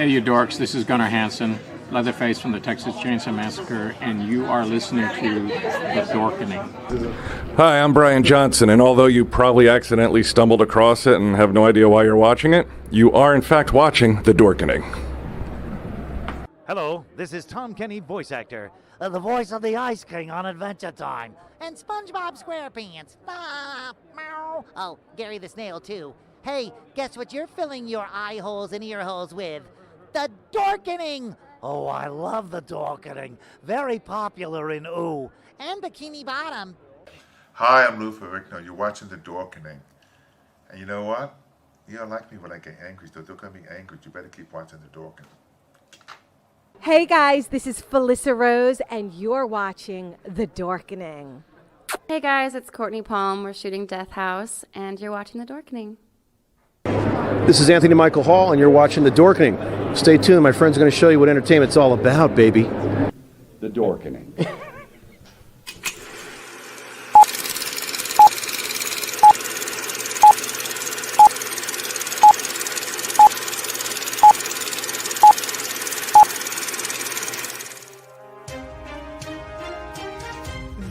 Hey you dorks, this is Gunnar Hansen, Leatherface from the Texas Chainsaw Massacre, and you are listening to The Dorkening. Hi, I'm Brian Johnson, and although you probably accidentally stumbled across it and have no idea why you're watching it, you are in fact watching The Dorkening. Hello, this is Tom Kenny, voice actor, the voice of the Ice King on Adventure Time, and SpongeBob SquarePants. Meow. Oh, Gary the Snail too. Hey, guess what you're filling your eye holes and ear holes with? The Dorkening! Oh, I love the Dorkening. Very popular in Ooh. And Bikini Bottom. Hi, I'm Lou Ferrigno. You're watching The Dorkening. And you know what? You don't like me when I get angry, so don't get me angry. You better keep watching The Dorkening. Hey guys, this is Felissa Rose, and you're watching The Dorkening. Hey guys, it's Courtney Palm. We're shooting Death House, and you're watching The Dorkening. This is Anthony Michael Hall, and you're watching The Dorkening. Stay tuned. My friends are going to show you what entertainment's all about, baby. The Dorkening.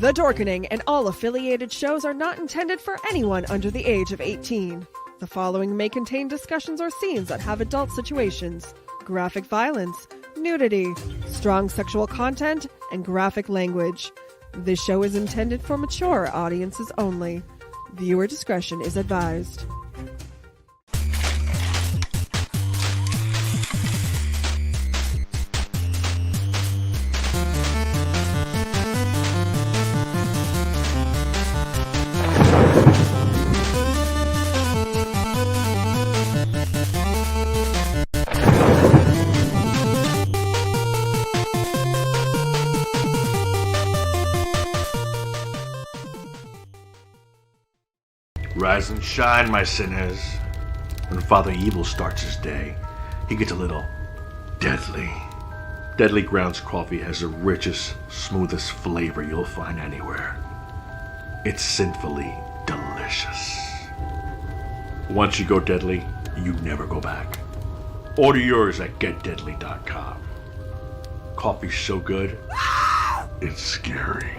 The Dorkening and all affiliated shows are not intended for anyone under the age of 18. The following may contain discussions or scenes that have adult situations, graphic violence, nudity, strong sexual content, and graphic language. This show is intended for mature audiences only. Viewer discretion is advised. Rise and shine, my sinners. When Father Evil starts his day, he gets a little deadly. Deadly Grounds coffee has the richest, smoothest flavor you'll find anywhere. It's sinfully delicious. Once you go deadly, you never go back. Order yours at getdeadly.com. Coffee's so good, it's scary.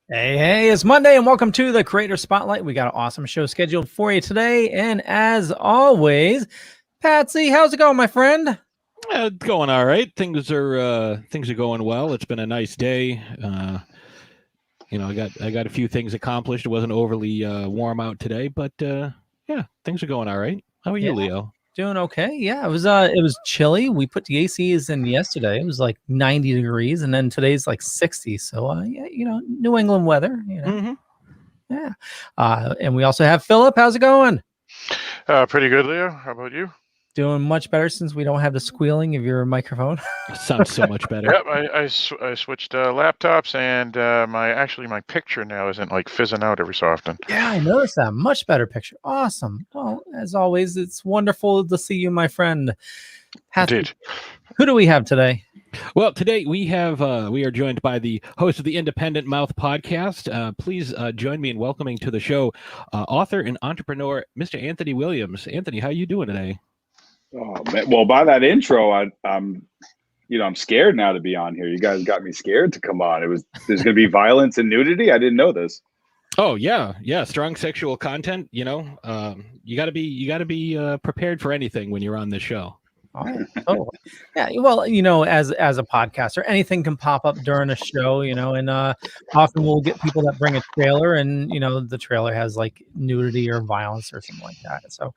Hey, it's Monday, and welcome to the Creator Spotlight. We got an awesome show scheduled for you today, and as always, Patsy, how's it going, my friend? It's going all right. Things are going well. It's been a nice day. I got a few things accomplished. It wasn't overly warm out today, but yeah, things are going all right. How are you, Leo? Doing okay. Yeah, it was chilly. We put the ACs in yesterday. It was like 90 degrees, and then today's like 60. So yeah, New England weather. Yeah. And we also have Philip. How's it going? Pretty good, Leo. How about you? Doing much better since we don't have the squealing of your microphone. Sounds so much better. Yep, I switched laptops, and my picture now isn't like fizzing out every so often. Yeah, I noticed that. Much better picture. Awesome. Well, as always, it's wonderful to see you, my friend. Indeed. Who do we have today? Well, today we are joined by the host of the Independent Mouth podcast. Please join me in welcoming to the show author and entrepreneur, Mr. Anthony Williams. Anthony, how are you doing today? Oh, man. Well, by that intro, I'm scared now to be on here. You guys got me scared to come on. There's going to be violence and nudity. I didn't know this. Oh yeah, strong sexual content. You got to be prepared for anything when you're on this show. Oh, yeah. Well, as a podcaster, anything can pop up during a show, and often we'll get people that bring a trailer, and the trailer has like nudity or violence or something like that. So,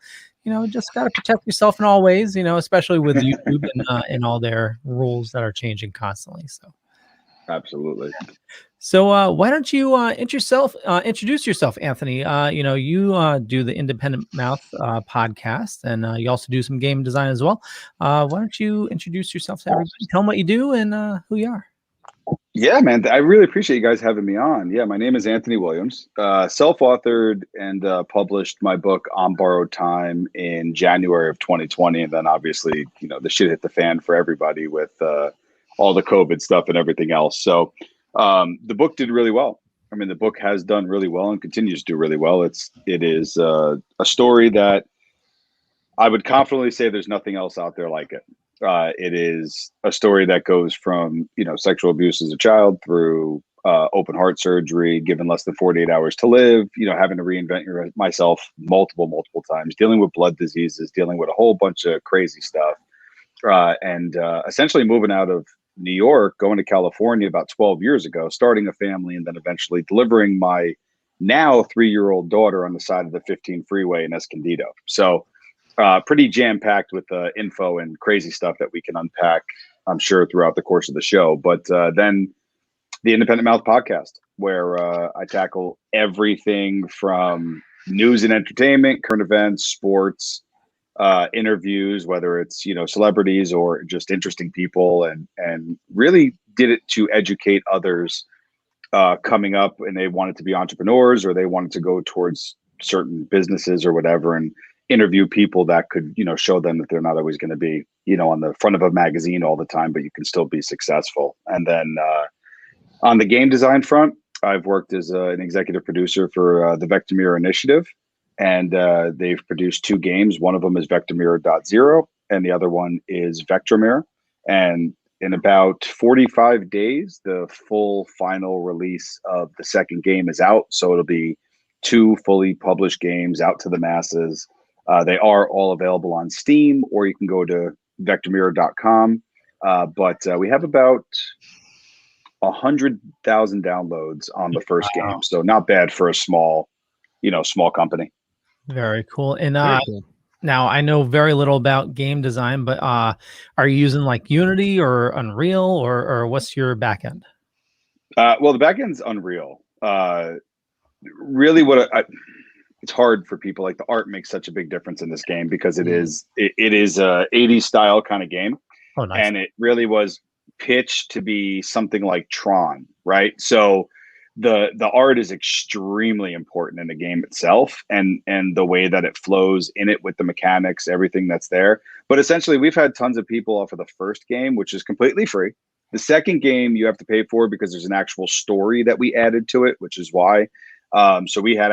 just got to protect yourself in all ways, especially with YouTube and all their rules that are changing constantly. So, absolutely. So why don't you introduce yourself, Anthony? You do the Independent Mouth podcast, and you also do some game design as well. Why don't you introduce yourself to everybody? Tell them what you do and who you are. Yeah, man. I really appreciate you guys having me on. Yeah, my name is Anthony Williams. Self-authored and published my book On Borrowed Time in January of 2020, and then obviously, the shit hit the fan for everybody with all the COVID stuff and everything else. So. The book did really well. I mean, the book has done really well and continues to do really well. It is a story that I would confidently say there's nothing else out there like it. It is a story that goes from, sexual abuse as a child through open heart surgery, given less than 48 hours to live, having to reinvent myself multiple times, dealing with blood diseases, dealing with a whole bunch of crazy stuff, and essentially moving out of New York, going to California about 12 years ago, starting a family, and then eventually delivering my now 3-year-old daughter on the side of the 15 freeway in Escondido. So pretty jam-packed with info and crazy stuff that we can unpack, I'm sure, throughout the course of the show. But then the Independent Mouth podcast, where I tackle everything from news and entertainment, current events, sports, interviews, whether it's celebrities or just interesting people, and really did it to educate others coming up, and they wanted to be entrepreneurs or they wanted to go towards certain businesses or whatever, and interview people that could show them that they're not always going to be on the front of a magazine all the time, but you can still be successful. And then on the game design front, I've worked as an executive producer for the Vector Mirror Initiative. And they've produced 2 games. One of them is Vector Mirror.0, and the other one is Vector Mirror. And in about 45 days, the full final release of the second game is out. So it'll be 2 fully published games out to the masses. They are all available on Steam, or you can go to vectormirror.com. But we have about 100,000 downloads on the first game. So not bad for a small company. Very cool. And now I know very little about game design, but are you using like Unity or Unreal or what's your backend? Well, the backend's Unreal. Really, it's hard for people. Like, the art makes such a big difference in this game because it is a 80s style kind of game. Oh, nice. And it really was pitched to be something like Tron, right? So the art is extremely important in the game itself, and the way that it flows in it with the mechanics, everything that's there. But essentially, we've had tons of people off of the first game, which is completely free. The second game you have to pay for because there's an actual story that we added to it, which is why. So we had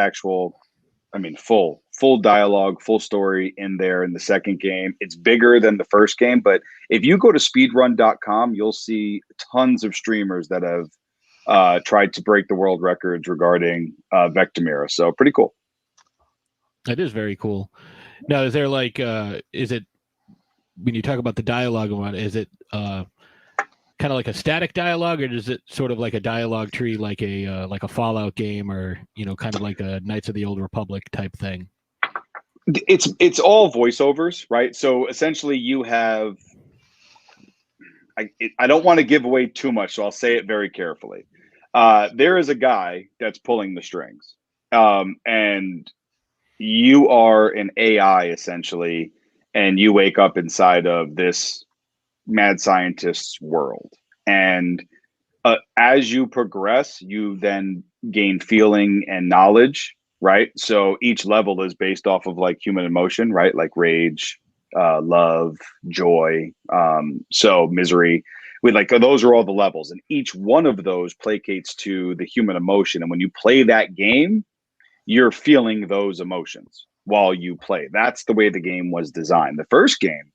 full dialogue, full story in there in the second game. It's bigger than the first game, but if you go to speedrun.com, you'll see tons of streamers that have tried to break the world records regarding Vector Mirror. So pretty cool. It is very cool. Now, is there like, is it when you talk about the dialogue, is it kind of like a static dialogue, or is it sort of like a dialogue tree, like a Fallout game, or kind of like a Knights of the Old Republic type thing? It's all voiceovers, right? So essentially, you have. I don't want to give away too much, so I'll say it very carefully. There is a guy that's pulling the strings, and you are an AI essentially, and you wake up inside of this mad scientist's world. And as you progress, you then gain feeling and knowledge, right? So each level is based off of like human emotion, right? Like rage, love, joy, so misery. Those are all the levels, and each one of those placates to the human emotion. And when you play that game, you're feeling those emotions while you play. That's the way the game was designed. The first game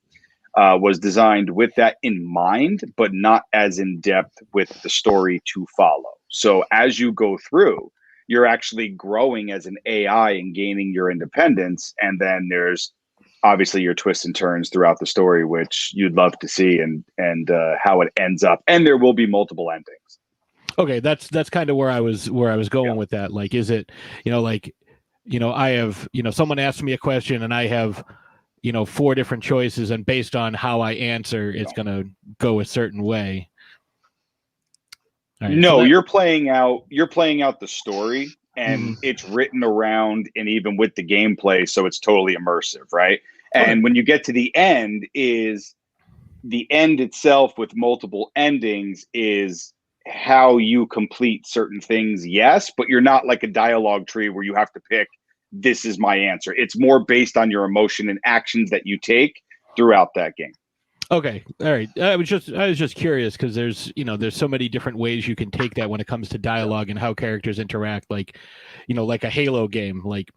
was designed with that in mind, but not as in depth with the story to follow. So as you go through, you're actually growing as an AI and gaining your independence. And then there's obviously your twists and turns throughout the story, which you'd love to see, and how it ends up. And there will be multiple endings. Okay, that's kind of where I was going with that. Like, is it, I have, someone asked me a question and I have, 4 different choices, and based on how I answer, it's going to go a certain way. Right, no, you're playing out the story, and it's written around and even with the gameplay, so it's totally immersive, right? And when you get to the end, is the end itself with multiple endings is how you complete certain things, yes, but you're not like a dialogue tree where you have to pick, this is my answer. It's more based on your emotion and actions that you take throughout that game. Okay, all right. I was just curious because there's so many different ways you can take that when it comes to dialogue and how characters interact. Like, like a Halo game. Like,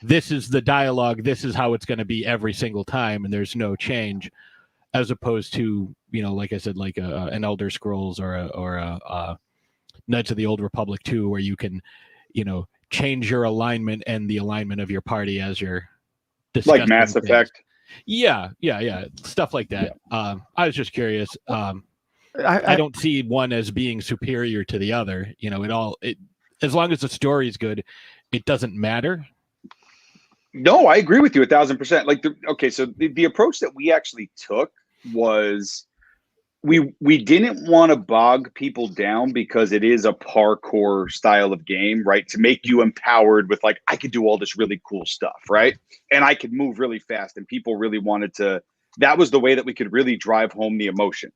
this is the dialogue. This is how it's going to be every single time, and there's no change. As opposed to like I said, like an Elder Scrolls or a Knights of the Old Republic 2, where you can change your alignment and the alignment of your party as you're discussing like Mass Effect. Yeah, stuff like that. Yeah. I was just curious. I don't see one as being superior to the other. As long as the story is good, it doesn't matter. No, I agree with you 1,000%. Like, so the approach that we actually took was we didn't want to bog people down because it is a parkour style of game, right? To make you empowered with like, I could do all this really cool stuff, right? And I could move really fast, and people really wanted to, that was the way that we could really drive home the emotion,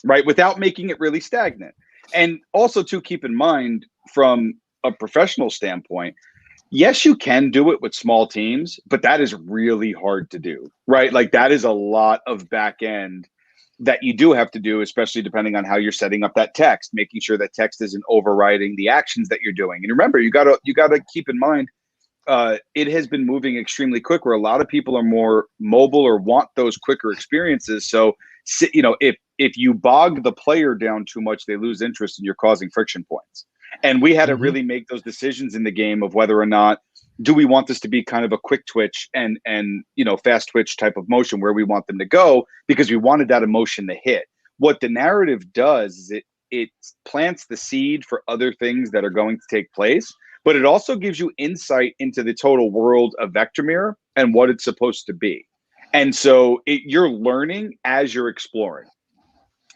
right? Without making it really stagnant. And also to keep in mind from a professional standpoint, yes, you can do it with small teams, but that is really hard to do, right? Like that is a lot of back end that you do have to do, especially depending on how you're setting up that text, making sure that text isn't overriding the actions that you're doing. And remember, you gotta keep in mind, it has been moving extremely quick, where a lot of people are more mobile or want those quicker experiences. So, if you bog the player down too much, they lose interest and you're causing friction points. And we had to really make those decisions in the game of whether or not do we want this to be kind of a quick twitch and fast twitch type of motion where we want them to go, because we wanted that emotion to hit. What the narrative does is it plants the seed for other things that are going to take place, but it also gives you insight into the total world of Vectromir and what it's supposed to be. And so you're learning as you're exploring.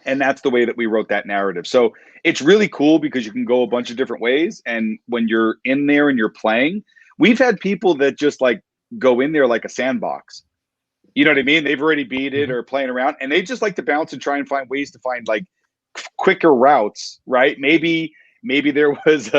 And that's the way that we wrote that narrative. So it's really cool because you can go a bunch of different ways. And when you're in there and you're playing, we've had people that just like go in there like a sandbox. You know what I mean? They've already beat it or playing around, and they just like to bounce and try and find ways to find like quicker routes, right? Maybe there was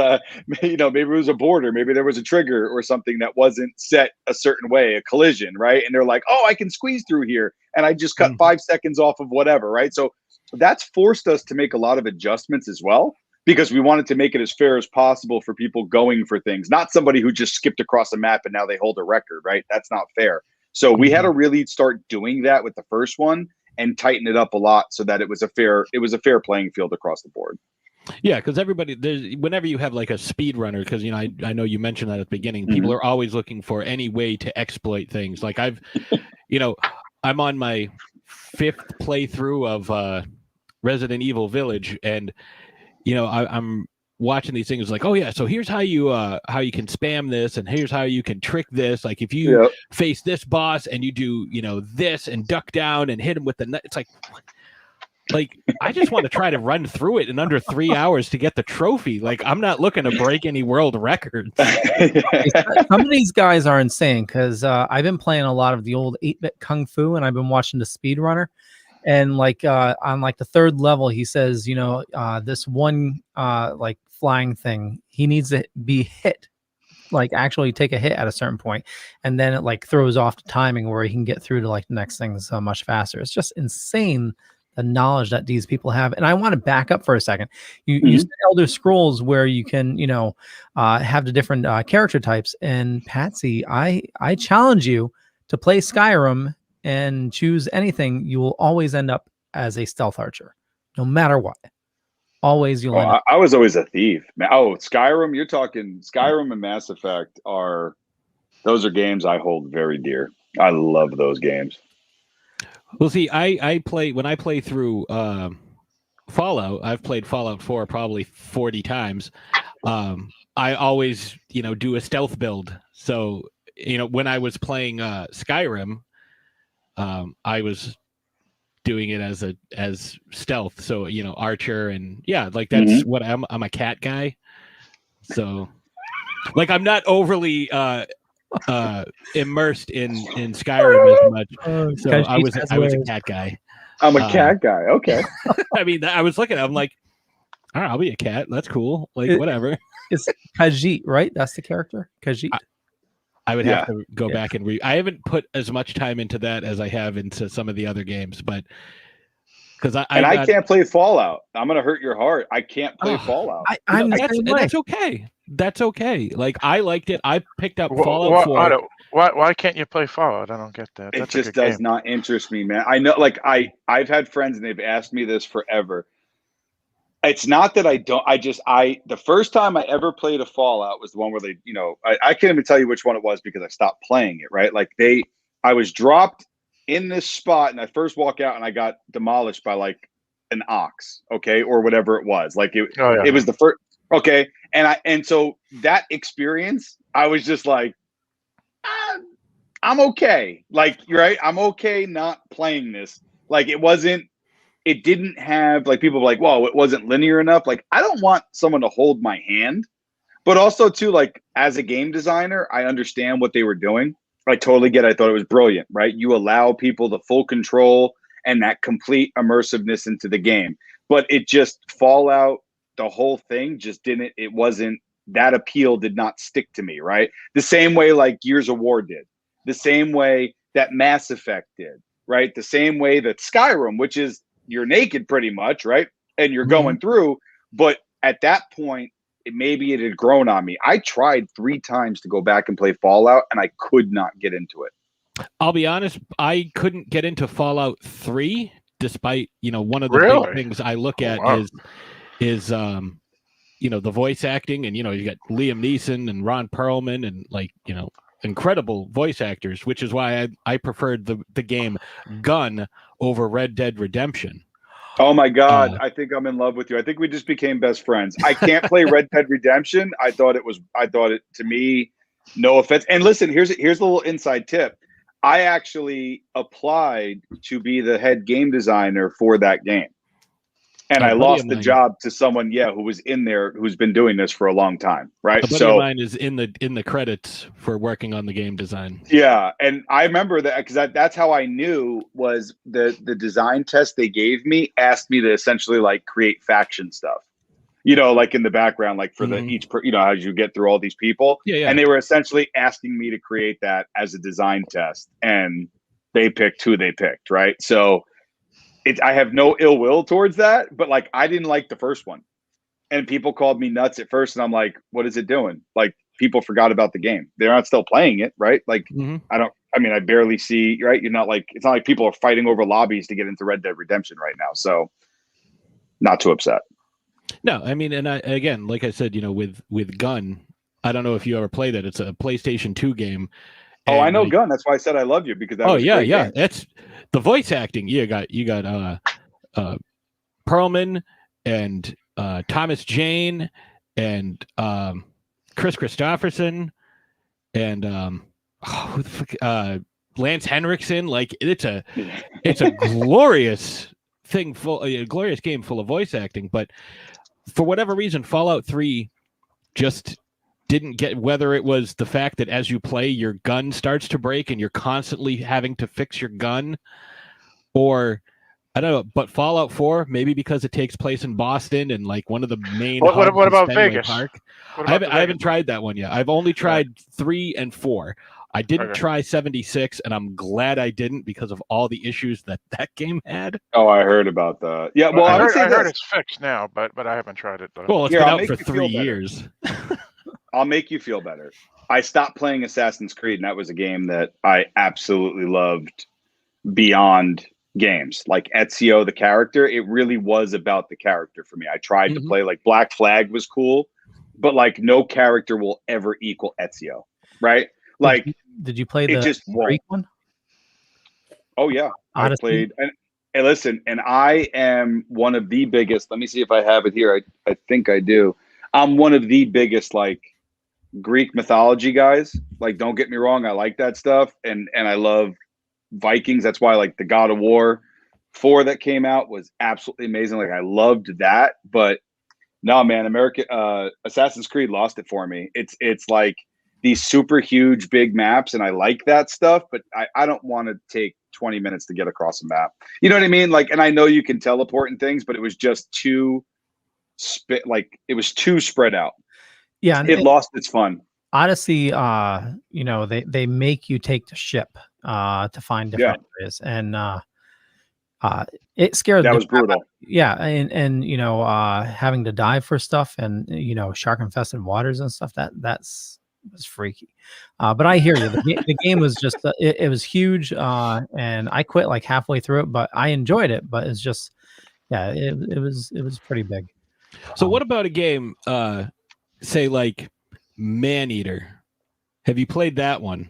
maybe it was a border, maybe there was a trigger or something that wasn't set a certain way, a collision, right? And they're like, oh, I can squeeze through here, and I just cut 5 seconds off of whatever, right? So that's forced us to make a lot of adjustments as well, because we wanted to make it as fair as possible for people going for things, not somebody who just skipped across a map and now they hold a record, right? That's not fair. So we had to really start doing that with the first one and tighten it up a lot so that it was a fair playing field across the board. Yeah, because whenever you have like a speed runner, because I know you mentioned that at the beginning, people are always looking for any way to exploit things. Like I'm on my fifth playthrough of Resident Evil Village, and I'm watching these things like, oh yeah, so here's how you can spam this, and here's how you can trick this. Like if you face this boss and you do this and duck down and hit him with the nut, it's like I just want to try to run through it in under 3 hours to get the trophy. Like I'm not looking to break any world records. Some of these guys are insane because I've been playing a lot of the old 8-bit Kung Fu, and I've been watching the speedrunner. And like on like the third level, he says, this one like flying thing, he needs to be hit, like actually take a hit at a certain point, and then it like throws off the timing where he can get through to like the next thing so much faster. It's just insane the knowledge that these people have. And I want to back up for a second. You said Elder Scrolls where you can have the different character types. And Patsy, I challenge you to play Skyrim and choose anything. You will always end up as a stealth archer, no matter what. Always you'll end up. I was always a thief. Oh, Skyrim, you're talking Skyrim and Mass Effect those are games I hold very dear. I love those games. Well, see, when I play through Fallout, I've played Fallout 4 probably 40 times. I always, do a stealth build. So, when I was playing Skyrim, I was doing it as stealth. So, archer, and like that's what I'm a cat guy. So like I'm not overly immersed in Skyrim as much. So I was a cat guy. I'm a cat guy. Okay. I mean, I was looking, I'm like, all right, I'll be a cat. That's cool. Like whatever. It's Khajiit, right? That's the character, Khajiit. I would have to go back and I haven't put as much time into that as I have into some of the other games, but because I can't play Fallout. I'm gonna hurt your heart. I can't play Fallout. That's okay. That's okay. Like I liked it. I picked up Fallout 4. Why can't you play Fallout? I don't get that. It just does not interest me, man. I know, like I've had friends and they've asked me this forever. It's not that I don't. The first time I ever played a Fallout was the one where they, I can't even tell you which one it was because I stopped playing it. Right, like I was dropped in this spot and I first walk out and I got demolished by like an ox, okay, or whatever it was. Like it was the first, okay, and so that experience, I was just like, I'm okay. Like, right, I'm okay not playing this. Like it didn't have, like, people were like, well, it wasn't linear enough. Like, I don't want someone to hold my hand, but also too, like, as a game designer, I understand what they were doing. I totally get it. I thought it was brilliant, right? You allow people the full control and that complete immersiveness into the game. But it just, Fallout, the whole thing just didn't, it wasn't, that appeal did not stick to me, right? The same way like Gears of War did. The same way that Mass Effect did, right? The same way that Skyrim, which is, you're naked pretty much, right? And you're going through. But at that point, maybe it had grown on me. I tried 3 times to go back and play Fallout, and I could not get into it. I'll be honest, I couldn't get into Fallout 3, despite, one of the big things I look at is the voice acting, and, you got Liam Neeson and Ron Perlman and, like, incredible voice actors, which is why I preferred the game Gun over Red Dead Redemption. Oh my God, I think I'm in love with you. I think we just became best friends. I can't play Red Dead Redemption. I thought it to me, no offense. And listen, here's a little inside tip. I actually applied to be the head game designer for that game. And I lost the job to someone, who was in there, who's been doing this for a long time, right? A buddy of mine is in the credits for working on the game design. Yeah, and I remember that because that's how I knew was the design test they gave me asked me to essentially like create faction stuff, like in the background, like for as you get through all these people. Yeah. And they were essentially asking me to create that as a design test, and they picked who they picked, right? So. I have no ill will towards that, but like I didn't like the first one, and people called me nuts at first, and I'm like, "What is it doing?" Like people forgot about the game; they're not still playing it, right? Like I barely see, right? You're not like it's not like people are fighting over lobbies to get into Red Dead Redemption right now, so not too upset. No, I mean, and again, like I said, with Gun, I don't know if you ever played it. It's a PlayStation 2 game. Oh, I know like, Gunn. That's why I said I love you, because that oh was a yeah, great yeah. game. That's the voice acting. You got Perlman and Thomas Jane and Chris Christopherson and who the fuck, Lance Henriksen. Like it's a glorious thing, a glorious game full of voice acting. But for whatever reason, Fallout 3 just didn't get, whether it was the fact that as you play your gun starts to break and you're constantly having to fix your gun, or I don't know, but Fallout 4, maybe because it takes place in Boston and like one of the main What hubs is about Fenway Vegas? Park. What I about haven't tried that one yet. I've only tried 3 and 4. I didn't Okay. try 76, and I'm glad I didn't because of all the issues that game had. Oh, I heard about that. Yeah, well, I would say I heard this. it's fixed now, but I haven't tried it though. Well, it's Here, been I'll out make for you feel 3 better. years. I'll make you feel better. I stopped playing Assassin's Creed, and that was a game that I absolutely loved beyond games. Like Ezio, the character, it really was about the character for me. I tried to play, like, Black Flag was cool, but like no character will ever equal Ezio, right? Like, did you play it the just won't. Greek one? Oh yeah, Odyssey? I played. And listen, and I am one of the biggest. Let me see if I have it here. I think I do. I'm one of the biggest like Greek mythology guys. Like, don't get me wrong, I like that stuff, and I love Vikings. That's why like the God of War 4 that came out was absolutely amazing. Like, I loved that, but no, man, Assassin's Creed lost it for me. It's like these super huge big maps, and I like that stuff, but I don't want to take 20 minutes to get across a map. You know what I mean? Like, and I know you can teleport and things, but it was just too it was too spread out. Yeah, and it lost its fun. Odyssey, they make you take the ship to find different areas, and it scared. That was brutal. Yeah, and having to dive for stuff, and shark infested waters and stuff. That's freaky. But I hear you. The game was just it was huge, and I quit like halfway through it, but I enjoyed it. But it's just it was pretty big. So what about a game, say like Maneater? Have you played that one?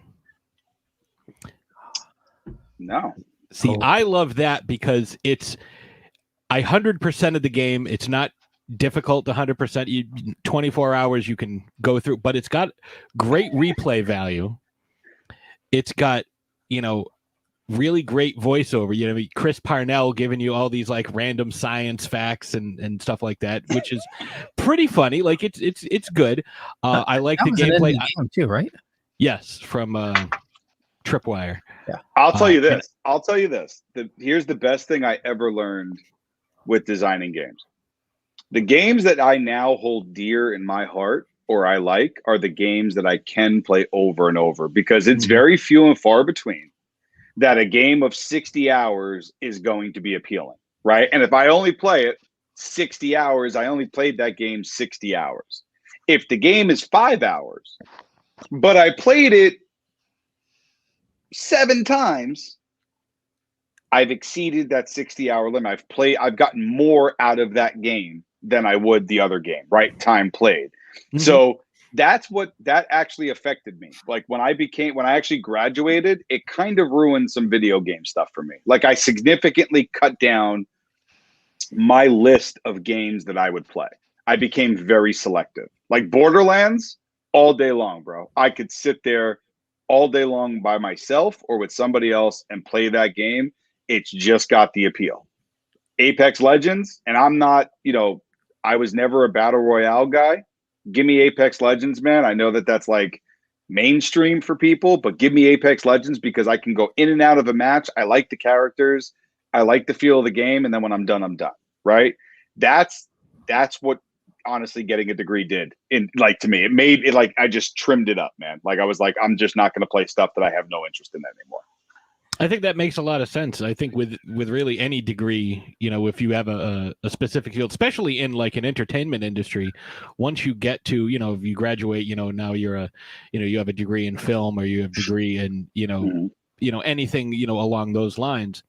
No. See, I love that because it's 100% of the game. It's not difficult to 100%. 24 hours you can go through, but it's got great replay value. It's got, really great voiceover. Chris Parnell giving you all these like random science facts and stuff like that, which is pretty funny. Like it's good. I like the gameplay game too, right? Yes, from Tripwire. Yeah. I'll tell you this. Here's the best thing I ever learned with designing games. The games that I now hold dear in my heart, or I like, are the games that I can play over and over, because it's very few and far between that a game of 60 hours is going to be appealing, right? And if I only play it 60 hours, I only played that game 60 hours. If the game is 5 hours, but I played it 7 times, I've exceeded that 60-hour limit. I've gotten more out of that game than I would the other game, right? Time played. Mm-hmm. So that actually affected me. Like when I actually graduated, it kind of ruined some video game stuff for me. Like I significantly cut down my list of games that I would play. I became very selective. Like Borderlands, all day long, bro. I could sit there all day long by myself or with somebody else and play that game. It's just got the appeal. Apex Legends, and I'm not, I was never a battle royale guy. Give me Apex Legends, man. I know that that's like mainstream for people, but give me Apex Legends because I can go in and out of a match. I like the characters. I like the feel of the game. And then when I'm done, right? That's what honestly getting a degree did to me. It made it like I just trimmed it up, man. Like I was like, I'm just not going to play stuff that I have no interest in anymore. I think that makes a lot of sense. I think with really any degree, if you have a specific field, especially in like an entertainment industry, once you get to, if you graduate, now you're you have a degree in film or you have a degree in, anything, along those lines,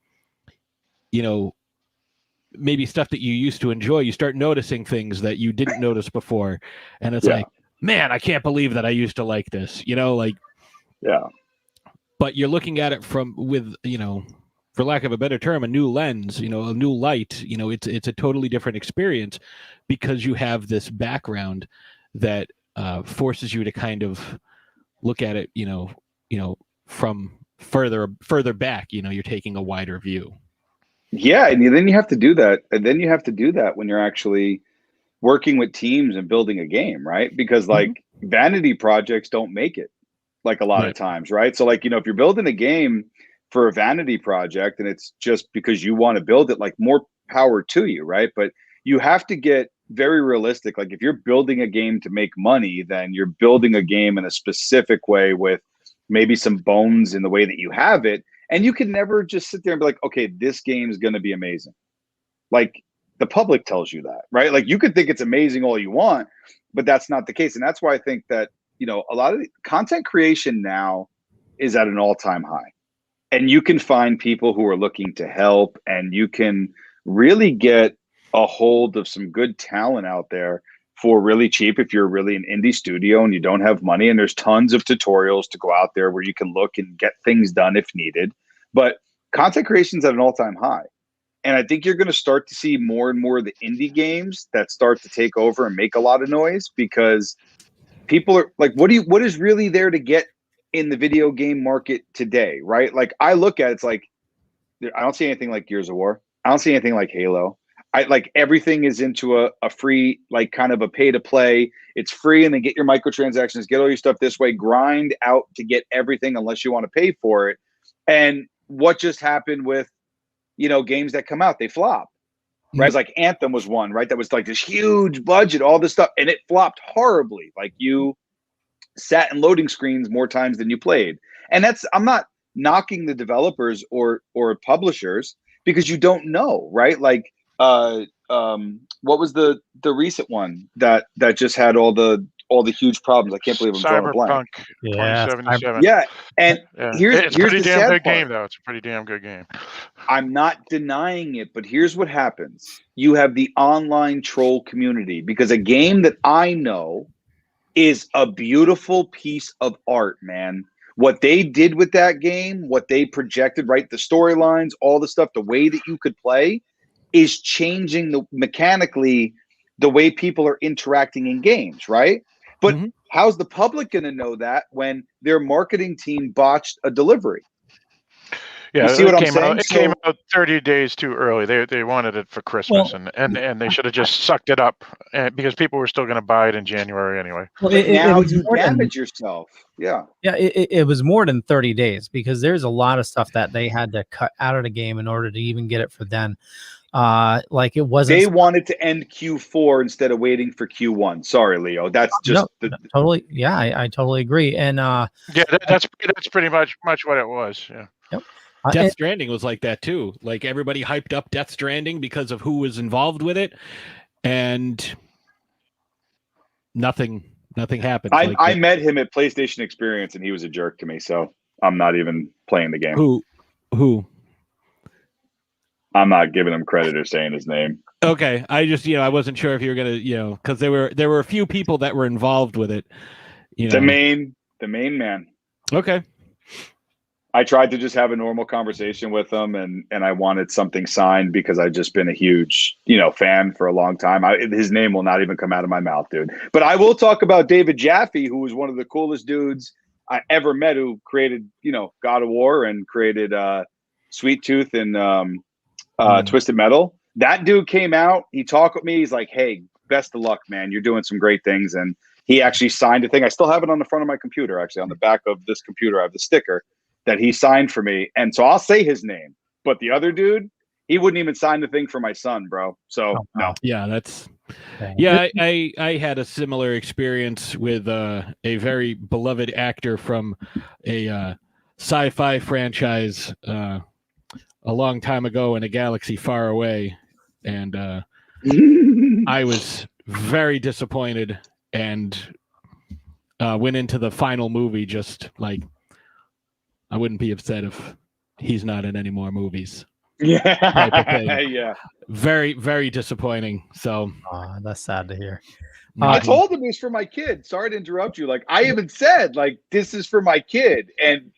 maybe stuff that you used to enjoy, you start noticing things that you didn't notice before. And it's like, man, I can't believe that I used to like this, Yeah. but you're looking at it with for lack of a better term, a new lens, a new light. It's a totally different experience because you have this background that forces you to kind of look at it, from further back. You're taking a wider view. Yeah, and then you have to do that. And then you have to do that when you're actually working with teams and building a game, right? Because like vanity projects don't make it like a lot of times, right? So like, if you're building a game for a vanity project and it's just because you want to build it, like more power to you, right? But you have to get very realistic. Like if you're building a game to make money, then you're building a game in a specific way with maybe some bones in the way that you have it. And you can never just sit there and be like, okay, this game is going to be amazing. Like the public tells you that, right? Like you could think it's amazing all you want, but that's not the case. And that's why I think that, a lot of the content creation now is at an all-time high. And you can find people who are looking to help, and you can really get a hold of some good talent out there for really cheap if you're really an indie studio and you don't have money. And there's tons of tutorials to go out there where you can look and get things done if needed. But content creation is at an all-time high. And I think you're going to start to see more and more of the indie games that start to take over and make a lot of noise, because people are like, what is really there to get in the video game market today, right? Like I look at it, it's like, I don't see anything like Gears of War. I don't see anything like Halo. Like everything is into a free, like kind of a pay to play. It's free, and then get your microtransactions, get all your stuff this way, grind out to get everything unless you want to pay for it. And what just happened with, games that come out, they flop. Right? It's like Anthem was one, right? That was like this huge budget, all this stuff, and it flopped horribly. Like you sat in loading screens more times than you played. And I'm not knocking the developers or publishers, because you don't know, right? Like what was the recent one that just had all the huge problems? I can't believe I'm drawing a blank. Cyberpunk 2077. Yeah, and here's it's a pretty the damn sad good part. game, though. It's a pretty damn good game. I'm not denying it, but here's what happens. You have the online troll community, because a game that I know is a beautiful piece of art, man. What they did with that game, what they projected, right? The storylines, all the stuff, the way that you could play is changing mechanically the way people are interacting in games, right? But how's the public going to know that when their marketing team botched a delivery? Yeah, you see what I'm saying? It came out 30 days too early. They wanted it for Christmas, and they should have just sucked it up, because people were still going to buy it in January anyway. Well, now was you more than- damage yourself. Yeah. Yeah, it was more than 30 days, because there's a lot of stuff that they had to cut out of the game in order to even get it for then. Like it wasn't. They wanted to end Q4 instead of waiting for Q1. Sorry, Leo. That's just totally. Yeah, I totally agree. And yeah, that's pretty much what it was. Yeah. Yep. Death Stranding was like that too. Like everybody hyped up Death Stranding because of who was involved with it, and nothing happened. I met him at PlayStation Experience, and he was a jerk to me. So I'm not even playing the game. Who? I'm not giving him credit or saying his name. Okay, I just I wasn't sure if you were gonna because there were a few people that were involved with it. The main man. Okay. I tried to just have a normal conversation with him, and I wanted something signed because I've just been a huge, fan for a long time. His name will not even come out of my mouth, dude. But I will talk about David Jaffe, who was one of the coolest dudes I ever met, who created, God of War and created Sweet Tooth and Twisted Metal. That dude came out. He talked with me. He's like, "Hey, best of luck, man. You're doing some great things." And he actually signed a thing. I still have it on the front of my computer, actually, on the back of this computer. I have the sticker that he signed for me. And so I'll say his name, but the other dude, he wouldn't even sign the thing for my son, bro. So no. Yeah, I had a similar experience with a very beloved actor from a sci-fi franchise a long time ago in a galaxy far away. And I was very disappointed and went into the final movie just like, I wouldn't be upset if he's not in any more movies. Yeah. Yeah. Very, very disappointing. So that's sad to hear. I told him it was for my kid. Sorry to interrupt you. Like, I even said, like, this is for my kid. And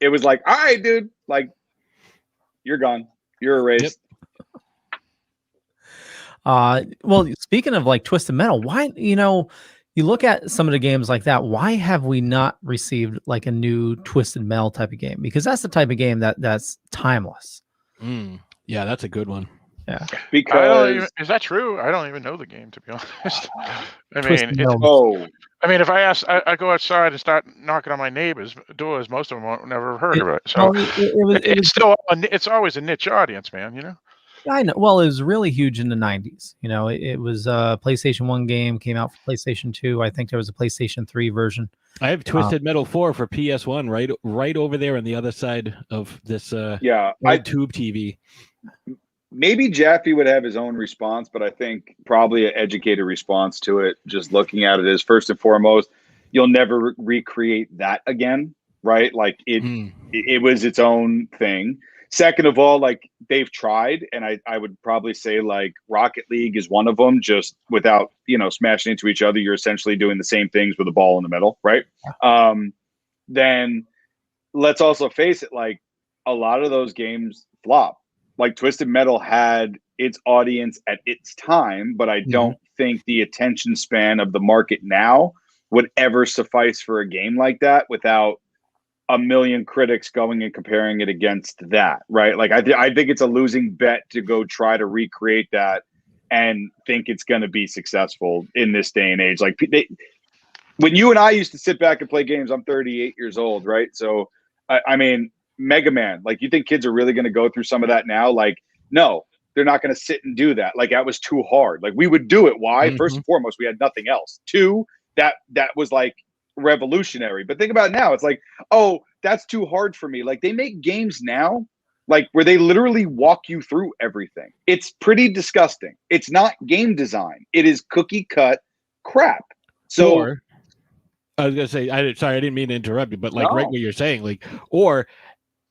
it was like, all right, dude, like you're gone, you're erased. Well, speaking of like Twisted Metal, why, you look at some of the games like that, why have we not received like a new Twisted Metal type of game? Because that's the type of game that's timeless. Yeah, that's a good one. Yeah. Because is that true? I don't even know the game, to be honest. I Twisted mean, Metal. I mean, if I go outside and start knocking on my neighbors' doors, most of them won't never heard of it. So it's always a niche audience, man. I know. Well, it was really huge in the 90s. It was a PlayStation 1 game, came out for PlayStation 2. I think there was a PlayStation 3 version. I have Twisted Metal 4 for PS1 right over there on the other side of this tube TV. Maybe Jaffe would have his own response, but I think probably an educated response to it, just looking at it, is first and foremost, you'll never recreate that again, right? Like it was its own thing. Second of all, like they've tried, and I would probably say like Rocket League is one of them, just without, smashing into each other. You're essentially doing the same things with a ball in the middle, right? Then let's also face it, like a lot of those games flop. Like Twisted Metal had its audience at its time, but I don't think the attention span of the market now would ever suffice for a game like that without a million critics going and comparing it against that, right? Like I think it's a losing bet to go try to recreate that and think it's going to be successful in this day and age. Like when you and I used to sit back and play games, I'm 38 years old, right? So I mean, Mega Man, like you think kids are really going to go through some of that now? Like, no, they're not going to sit and do that. Like that was too hard. Like we would do it. Why? First and foremost, we had nothing else. Two, that was like revolutionary. But think about it now. It's like, oh, that's too hard for me. Like they make games now, like where they literally walk you through everything. It's pretty disgusting. It's not game design. It is cookie cut crap. So I was going to say, sorry, I didn't mean to interrupt you, but like right what you're saying, like, or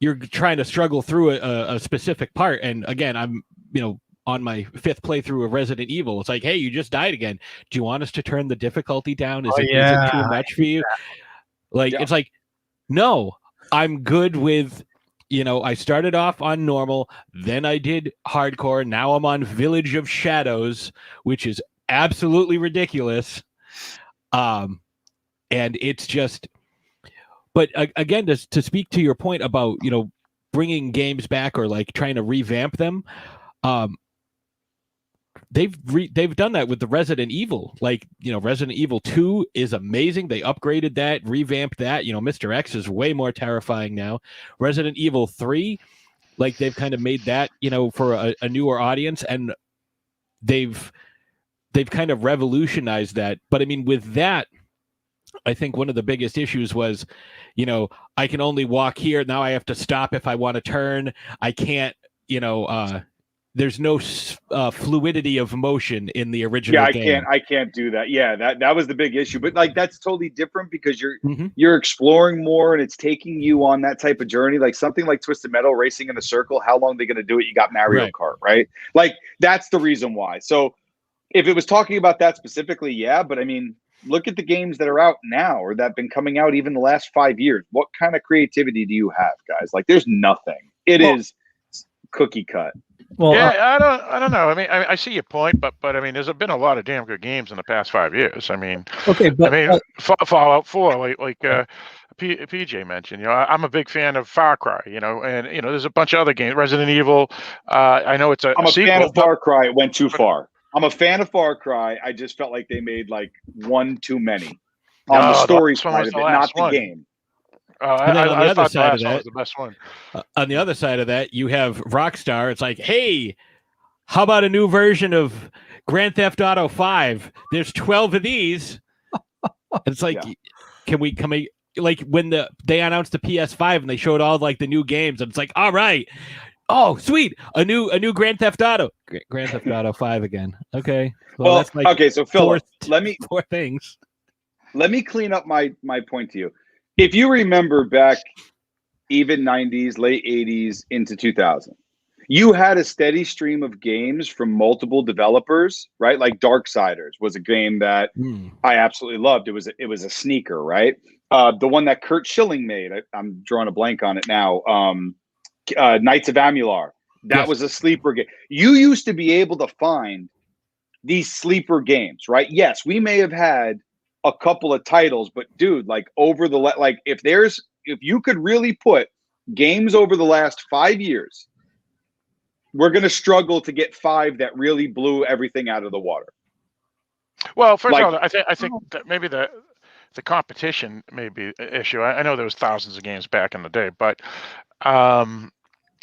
you're trying to struggle through a specific part. And again, I'm, on my 5th playthrough of Resident Evil, it's like, hey, you just died again. Do you want us to turn the difficulty down? Is it too much for you? Like, it's like, no, I'm good with, I started off on normal, then I did hardcore. Now I'm on Village of Shadows, which is absolutely ridiculous. And it's just, but again, to speak to your point about, bringing games back or like trying to revamp them, they've done that with the Resident Evil. Like, Resident Evil 2 is amazing. They upgraded that, revamped that. Mr. X is way more terrifying now. Resident Evil 3, like they've kind of made that, for a newer audience, and they've kind of revolutionized that. But I mean, with that, I think one of the biggest issues was, I can only walk here. Now I have to stop if I want to turn. I can't, there's no fluidity of motion in the original game. I can't do that. Yeah, that was the big issue. But like that's totally different because you're exploring more and it's taking you on that type of journey. Like something like Twisted Metal racing in a circle. How long are they going to do it? You got Mario Kart, right? Like that's the reason why. So if it was talking about that specifically, yeah. But I mean, look at the games that are out now or that have been coming out even the last 5 years. What kind of creativity do you have, guys? Like there's nothing. It is cookie cut. Well, yeah, I don't know. I mean, I see your point, but I mean, there's been a lot of damn good games in the past 5 years. I mean, Fallout 4, like PJ mentioned. I'm a big fan of Far Cry. And there's a bunch of other games. Resident Evil. I know it's I'm a fan of Far Cry. It went too far. I'm a fan of Far Cry. I just felt like they made like one too many on the story side of it, not the game. And then on the other side of that, was the best one. On the other side of that, you have Rockstar. It's like, hey, how about a new version of Grand Theft Auto 5? There's 12 of these. It's like, can we like when they announced the PS5 and they showed all like the new games, and it's like, all right. Oh, sweet! A new Grand Theft Auto, Grand Theft Auto 5 again. Okay. Well, that's like okay. So Phil, four things. Let me clean up my point to you. If you remember back, even 90s, late 80s into 2000, you had a steady stream of games from multiple developers, right? Like Darksiders was a game that I absolutely loved. It was a sneaker, right? The one that Kurt Schilling made. I'm drawing a blank on it now. Knights of Amular. That was a sleeper game. You used to be able to find these sleeper games, right? Yes, we may have had a couple of titles, but dude, like if you could really put games over the last 5 years, we're going to struggle to get 5 that really blew everything out of the water. Well, first of all, I think that maybe the competition may be an issue. I know there was thousands of games back in the day, but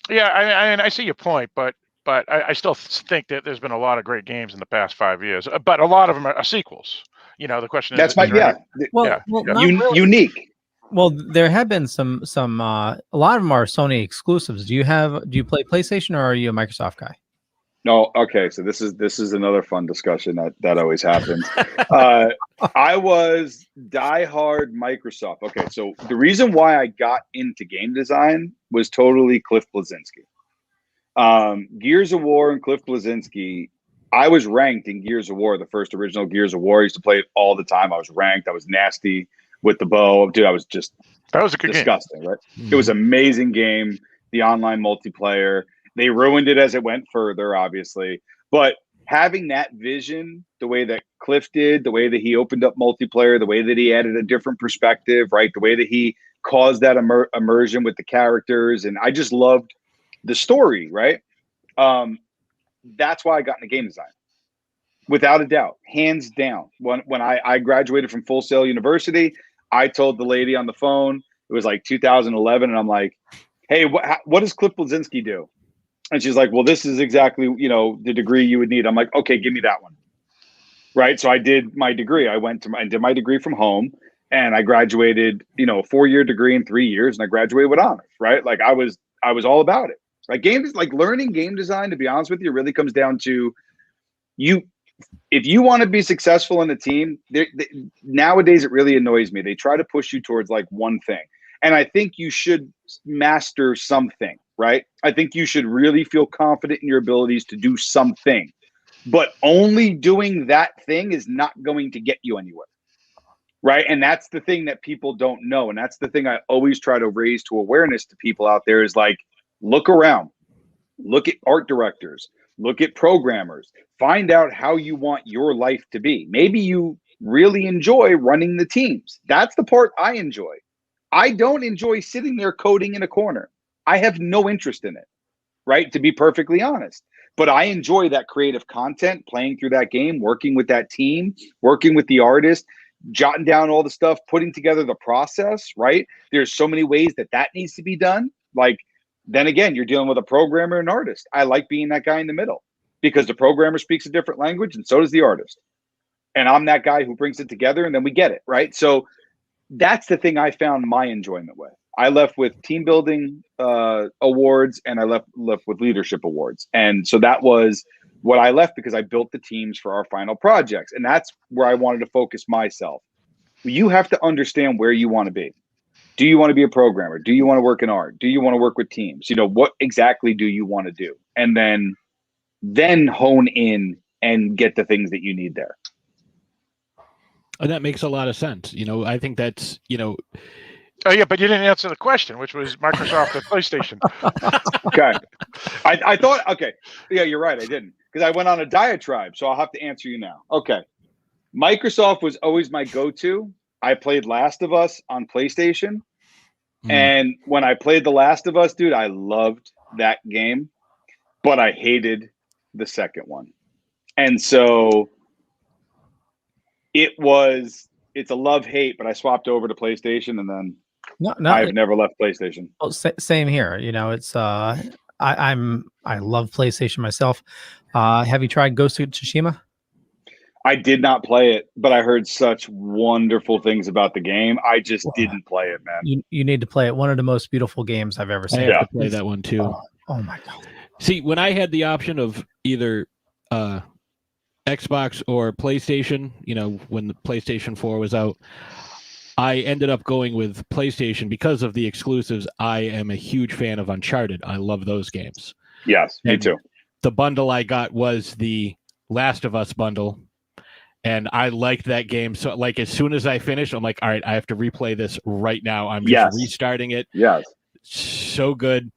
yeah, I see your point, but I still think that there's been a lot of great games in the past 5 years, but a lot of them are sequels. You know, the question is, unique. Well, there have been some a lot of them are Sony exclusives. Do you play PlayStation, or are you a Microsoft guy? No, okay. So this is another fun discussion that always happens. I was diehard Microsoft. Okay, so the reason why I got into game design was totally Cliff Bleszinski. Gears of War and Cliff Bleszinski. I was ranked in Gears of War, the first original Gears of War. I used to play it all the time. I was ranked. I was nasty with the bow. Dude, I was just that was a good disgusting, game. Right? It was an amazing game. The online multiplayer. They ruined it as it went further, obviously. But having that vision, the way that Cliff did, the way that he opened up multiplayer, the way that he added a different perspective, right? The way that he caused that immersion with the characters. And I just loved the story, right? That's why I got into game design. Without a doubt, hands down. When I graduated from Full Sail University, I told the lady on the phone, it was like 2011, and I'm like, hey, what does Cliff Bleszinski do? And she's like, well, this is exactly, the degree you would need. I'm like, okay, give me that one. Right. So I did my degree. I did my degree from home, and I graduated, a 4-year degree in 3 years, and I graduated with honors. Right. Like I was all about it. Like learning game design, to be honest with you, really comes down to if you want to be successful in a team, nowadays it really annoys me. They try to push you towards like one thing. And I think you should master something, right? I think you should really feel confident in your abilities to do something. But only doing that thing is not going to get you anywhere, right? And that's the thing that people don't know. And that's the thing I always try to raise to awareness to people out there is like, look around, look at art directors, look at programmers, find out how you want your life to be. Maybe you really enjoy running the teams. That's the part I enjoy. I don't enjoy sitting there coding in a corner. I have no interest in it, right? To be perfectly honest. But I enjoy that creative content, playing through that game, working with that team, working with the artist, jotting down all the stuff, putting together the process, right? There's so many ways that needs to be done. Like, then again, you're dealing with a programmer and artist. I like being that guy in the middle because the programmer speaks a different language and so does the artist. And I'm that guy who brings it together and then we get it, right? So that's the thing I found my enjoyment with. I left with team building awards and I left with leadership awards. And so that was what I left because I built the teams for our final projects. And that's where I wanted to focus myself. You have to understand where you want to be. Do you want to be a programmer? Do you want to work in art? Do you want to work with teams? What exactly do you want to do? And then hone in and get the things that you need there. And that makes a lot of sense. I think that's, Oh yeah, but you didn't answer the question, which was Microsoft or PlayStation. Okay. I thought, okay. Yeah, you're right. I didn't because I went on a diatribe. So I'll have to answer you now. Okay. Microsoft was always my go-to. I played Last of Us on PlayStation. And when I played The Last of Us, dude, I loved that game, but I hated the second one. And so it's a love-hate, but I swapped over to PlayStation and then I've never left PlayStation. Well, same here. It's I love PlayStation myself. Have you tried Ghost of Tsushima? I did not play it, but I heard such wonderful things about the game. I just didn't play it, man. You need to play it. One of the most beautiful games I've ever seen. I have to play that one too. Oh my god! See, when I had the option of either Xbox or PlayStation, when the PlayStation 4 was out, I ended up going with PlayStation because of the exclusives. I am a huge fan of Uncharted. I love those games. Yes, me too. The bundle I got was the Last of Us bundle. And I liked that game. So like as soon as I finished, I'm like, all right, I have to replay this right now. I'm just restarting it. Yes. So good.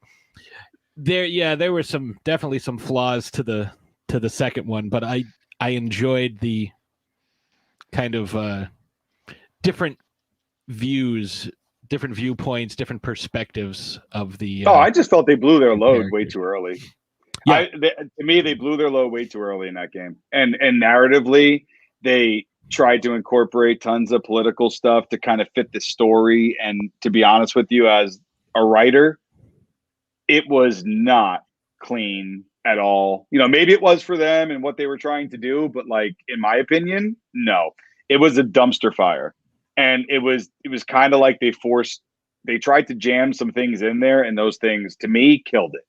There were definitely some flaws to the second one, but I enjoyed the kind of different views, different viewpoints, different perspectives of the. I just felt they blew their load way too early. Yeah. To me, they blew their load way too early in that game, and narratively, they tried to incorporate tons of political stuff to kind of fit the story. And to be honest with you, as a writer, it was not clean at all. Maybe it was for them and what they were trying to do, but like in my opinion, no, it was a dumpster fire. And it was kind of like they tried to jam some things in there, and those things to me killed it.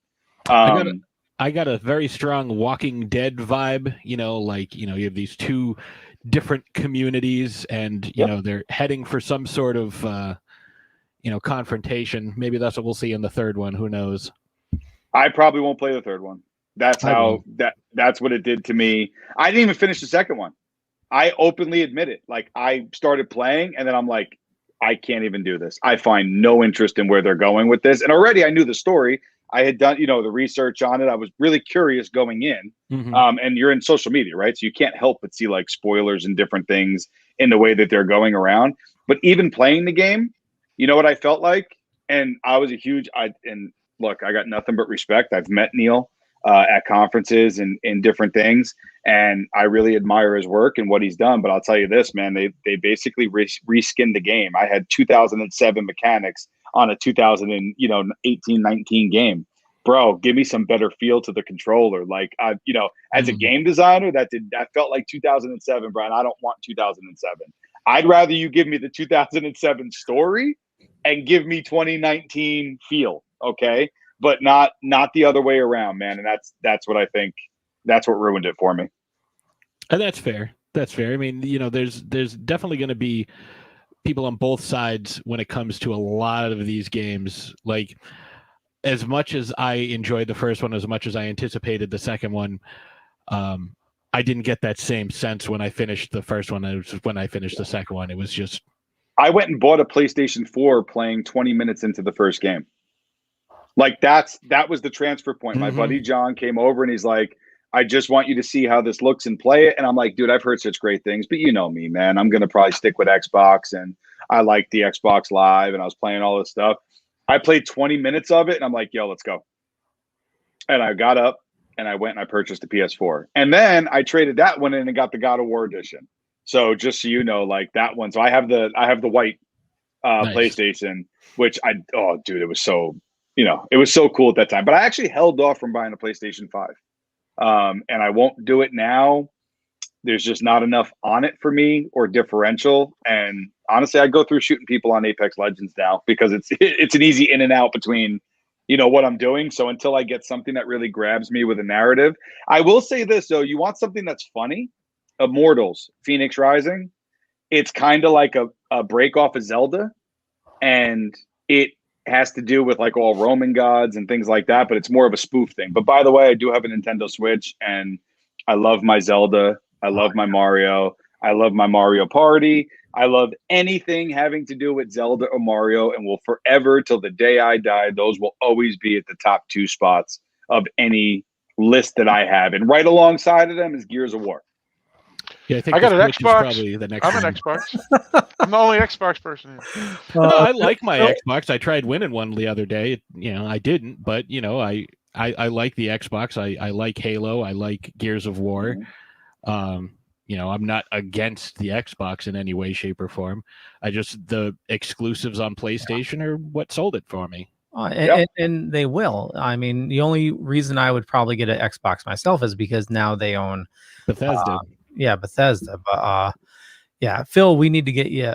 I got a very strong Walking Dead vibe, you have these two different communities and, they're heading for some sort of, confrontation. Maybe that's what we'll see in the third one. Who knows? I probably won't play the third one. That's what it did to me. I didn't even finish the second one. I openly admit it. Like I started playing and then I'm like, I can't even do this. I find no interest in where they're going with this. And already I knew the story. I had done, the research on it. I was really curious going in. Mm-hmm. And you're in social media, right? So you can't help but see like spoilers and different things in the way that they're going around. But even playing the game, you know what I felt like? And I was and look, I got nothing but respect. I've met Neil at conferences and in different things, and I really admire his work and what he's done. But I'll tell you this, man, they basically reskinned the game. I had 2007 mechanics on a 2018-19 game. Bro, give me some better feel to the controller. Like as a game designer, that felt like 2007, Brian. I don't want 2007. I'd rather you give me the 2007 story and give me 2019 feel, okay? But not the other way around, man. And that's what I think. That's what ruined it for me. And that's fair. That's fair. I mean, there's definitely going to be people on both sides when it comes to a lot of these games. Like, as much as I enjoyed the first one, as much as I anticipated the second one, I didn't get that same sense when I finished the first one. It was when I finished the second one. It was just. I went and bought a PlayStation 4 playing 20 minutes into the first game. Like that was the transfer point. Mm-hmm. My buddy John came over and he's like, I just want you to see how this looks and play it. And I'm like, dude, I've heard such great things, but you know me, man. I'm going to probably stick with Xbox, and I like the Xbox Live, and I was playing all this stuff. I played 20 minutes of it, and I'm like, yo, let's go. And I got up, and I went and I purchased the PS4. And then I traded that one in and got the God of War edition. So just so you know, like that one. So I have the white nice. PlayStation, which dude, it was so, it was so cool at that time. But I actually held off from buying a PlayStation 5. And I won't do it now. There's just not enough on it for me or differential. And honestly, I go through shooting people on Apex Legends now because it's an easy in and out between, what I'm doing. So until I get something that really grabs me with a narrative, I will say this though, you want something that's funny. Immortals, Phoenix Rising. It's kind of like a break off of Zelda, and it has to do with like all Roman gods and things like that, but it's more of a spoof thing. But by the way, I do have a Nintendo Switch, and I love my Zelda. I love my Mario. I love my Mario Party. I love anything having to do with Zelda or Mario, and will forever, till the day I die, those will always be at the top 2 spots of any list that I have. And right alongside of them is Gears of War. Yeah, I think I got an Xbox. I'm an Xbox. I'm the only Xbox person. No, I like my Xbox. I tried winning one the other day. I didn't, but I like the Xbox. I like Halo. I like Gears of War. Mm-hmm. I'm not against the Xbox in any way, shape, or form. The exclusives on PlayStation are what sold it for me. And they will. I mean, the only reason I would probably get an Xbox myself is because now they own Bethesda. Bethesda. But Phil, we need to get you.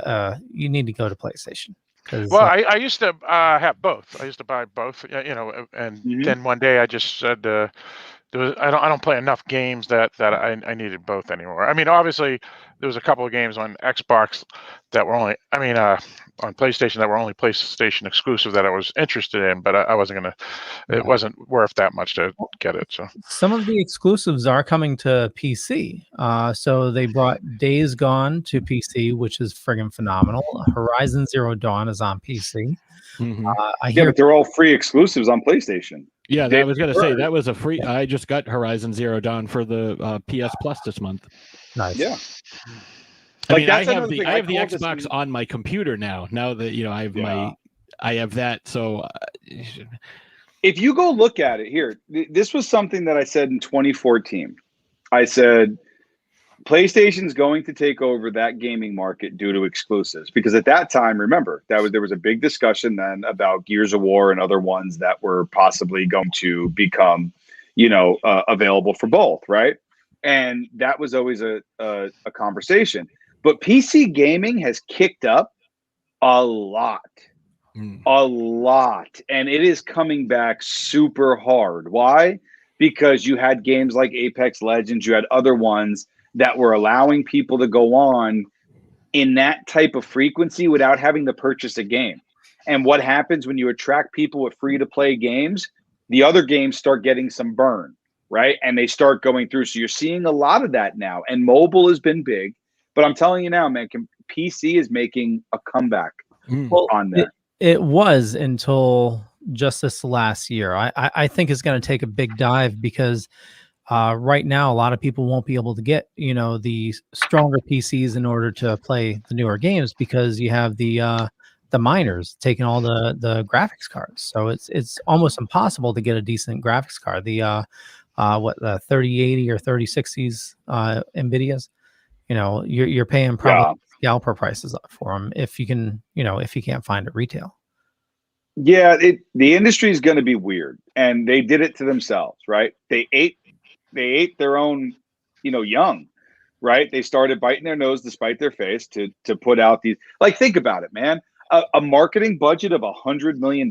You need to go to PlayStation. Well, I used to have both. I used to buy both. And then one day I just said, I don't play enough games that I needed both anymore. I mean, obviously, there was a couple of games on Xbox that were only, on PlayStation that were only PlayStation exclusive that I was interested in, but I wasn't gonna. It wasn't worth that much to get it. So Some of the exclusives are coming to PC. So they brought Days Gone to PC, which is friggin' phenomenal. Horizon Zero Dawn is on PC. I hear but they're all free exclusives on PlayStation. Yeah, I was going to say that was a free. I just got Horizon Zero Dawn for the PS Plus this month. Nice. Yeah. I mean, I have the Xbox on my computer now. Now that I have that. So, if you go look at it here, this was something that I said in 2014. I said PlayStation's going to take over that gaming market due to exclusives, because at that time, remember, there was a big discussion then about Gears of War and other ones that were possibly going to become, available for both, right? And that was always a conversation. But PC gaming has kicked up a lot, and it is coming back super hard. Why? Because you had games like Apex Legends, you had other ones that were allowing people to go on in that type of frequency without having to purchase a game. And what happens when you attract people with free-to-play games? The other games start getting some burn, right? And they start going through. So you're seeing a lot of that now. And mobile has been big. But I'm telling you now, man, PC is making a comeback on that. It was until just this last year. I think it's going to take a big dive because right now, a lot of people won't be able to get, the stronger PCs in order to play the newer games because you have the miners taking all the graphics cards. So it's almost impossible to get a decent graphics card. The 3080 or 3060s Nvidias, you're paying probably scalper prices for them if you can't find it retail. Yeah, the industry is going to be weird, and they did it to themselves, right? They ate their own, young, right? They started biting their nose despite their face to put out these. Like, think about it, man. A marketing budget of $100 million,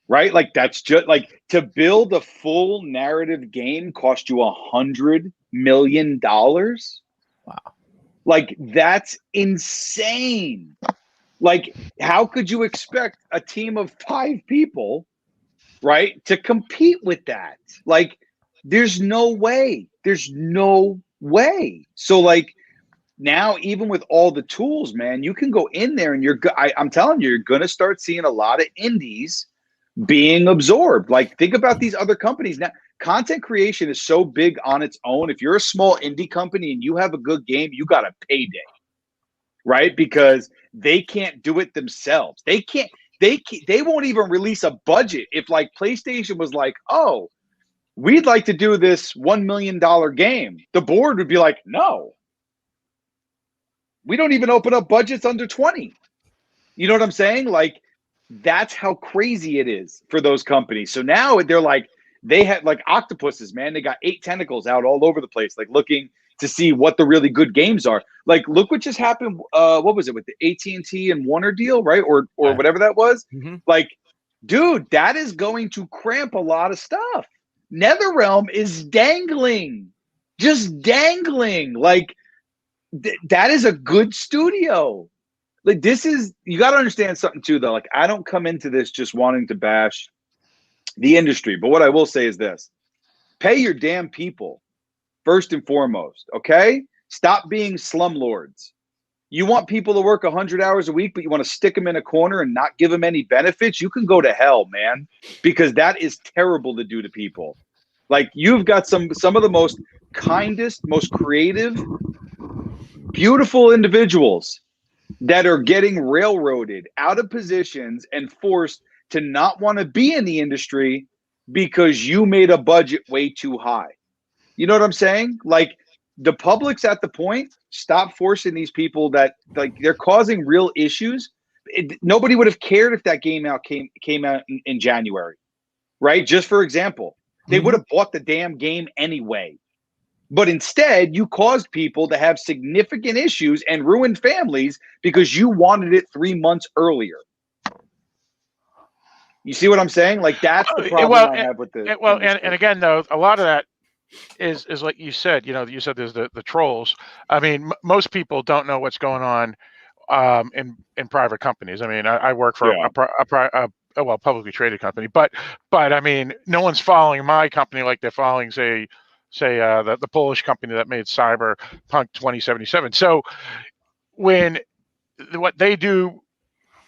right? Like, that's just like to build a full narrative game cost you $100 million. Wow, like that's insane. Like, how could you expect a team of 5 people, right, to compete with that? Like, there's no way. There's no way. So, like, now, even with all the tools, man, you can go in there and I'm telling you, you're going to start seeing a lot of indies being absorbed. Like, think about these other companies. Now, content creation is so big on its own. If you're a small indie company and you have a good game, you got a payday, right? Because they can't do it themselves. They won't even release a budget. If like PlayStation was like, oh, we'd like to do this $1 million game, the board would be like, no, we don't even open up budgets under 20. You know what I'm saying? Like, that's how crazy it is for those companies. So now they're like, they had like octopuses, man. They got 8 tentacles out all over the place, like looking to see what the really good games are. Like, look what just happened. What was it with the AT&T and Warner deal, right? Or whatever that was. Mm-hmm. Like, dude, that is going to cramp a lot of stuff. NetherRealm is dangling, just dangling. Like, that is a good studio. Like, you got to understand something too, though. Like, I don't come into this just wanting to bash the industry, but what I will say is this: pay your damn people first and foremost. Okay, stop being slumlords. You want people to work 100 hours a week, but you want to stick them in a corner and not give them any benefits? You can go to hell, man, because that is terrible to do to people. Like, you've got some of the most kindest, most creative, beautiful individuals that are getting railroaded out of positions and forced to not want to be in the industry because you made a budget way too high. You know what I'm saying? Like, the public's at the point, stop forcing these people that, like, they're causing real issues. Nobody would have cared if that game came out in January, right? Just for example, they would have bought the damn game anyway. But instead, you caused people to have significant issues and ruined families because you wanted it 3 months earlier. You see what I'm saying? Like that's the problem I have with the and again though, a lot of that is like you said. You said there's the trolls. I mean, most people don't know what's going on in private companies. I mean, I work for a publicly traded company, but I mean, no one's following my company like they're following say the Polish company that made Cyberpunk 2077. So when what they do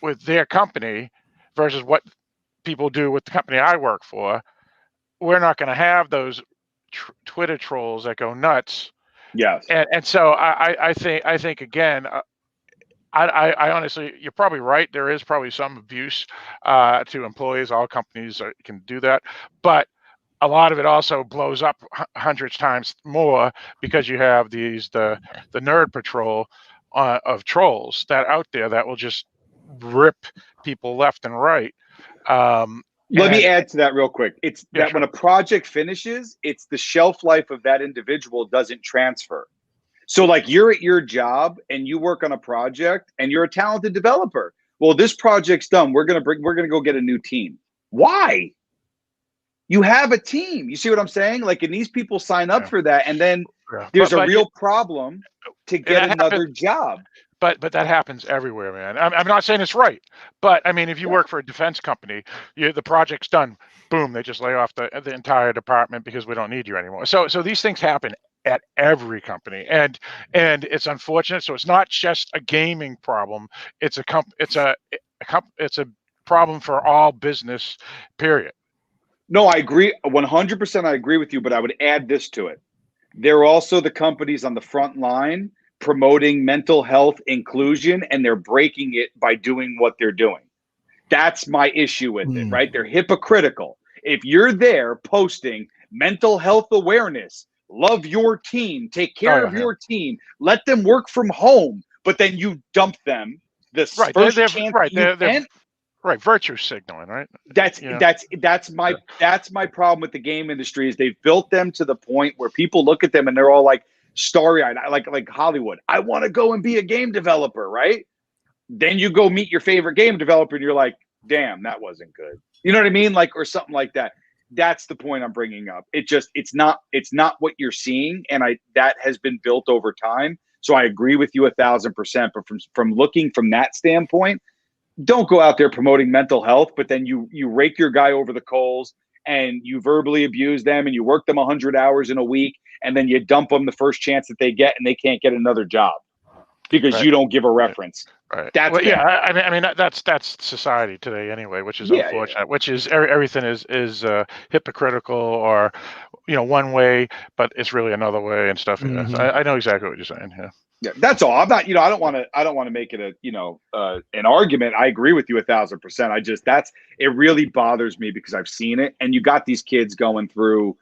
with their company versus what people do with the company I work for, we're not going to have those Twitter trolls that go nuts. Yes. And so I think again, I honestly, you're probably right. There is probably some abuse to employees. All companies can do that, but a lot of it also blows up hundreds times more because you have the nerd patrol of trolls that out there that will just rip people left and right. Let me add to that real quick. It's that when a project finishes, it's the shelf life of that individual doesn't transfer. So like you're at your job and you work on a project and you're a talented developer. Well, this project's done. We're gonna go get a new team. Why? You have a team. You see what I'm saying? Like, and these people sign up for that, and then there's a real problem to get another job. But that happens everywhere, man. I'm not saying it's right, but I mean, if you work for a defense company, the project's done. Boom, they just lay off the entire department because we don't need you anymore. So these things happen at every company, and it's unfortunate. So it's not just a gaming problem. It's a problem for all business. Period. No, I agree 100%. I agree with you, but I would add this to it. They're also the companies on the front line promoting mental health inclusion, and they're breaking it by doing what they're doing. That's my issue with it, right? They're hypocritical. If you're there posting mental health awareness, love your team, take care of your team, let them work from home, but then you dump them the first chance you can. Right, virtue signaling, right? That's my problem with the game industry is they've built them to the point where people look at them and they're all like starry-eyed, like Hollywood. I want to go and be a game developer, right? Then you go meet your favorite game developer and you're like, damn, that wasn't good. You know what I mean? Like, or something like that. That's the point I'm bringing up. It's not what you're seeing, and that has been built over time. So I agree with you 1,000%. But from looking from that standpoint, don't go out there promoting mental health, but then you rake your guy over the coals and you verbally abuse them and you work them 100 hours in a week, and then you dump them the first chance that they get, and they can't get another job because you don't give a reference. Right. That's I mean that's society today anyway, which is unfortunate. Which is everything is hypocritical or one way, but it's really another way and stuff. Mm-hmm. I know exactly what you're saying. Yeah. Yeah, that's all. I'm not, I don't want to make it an argument. I agree with you 1,000%. It really bothers me because I've seen it, and you got these kids going through.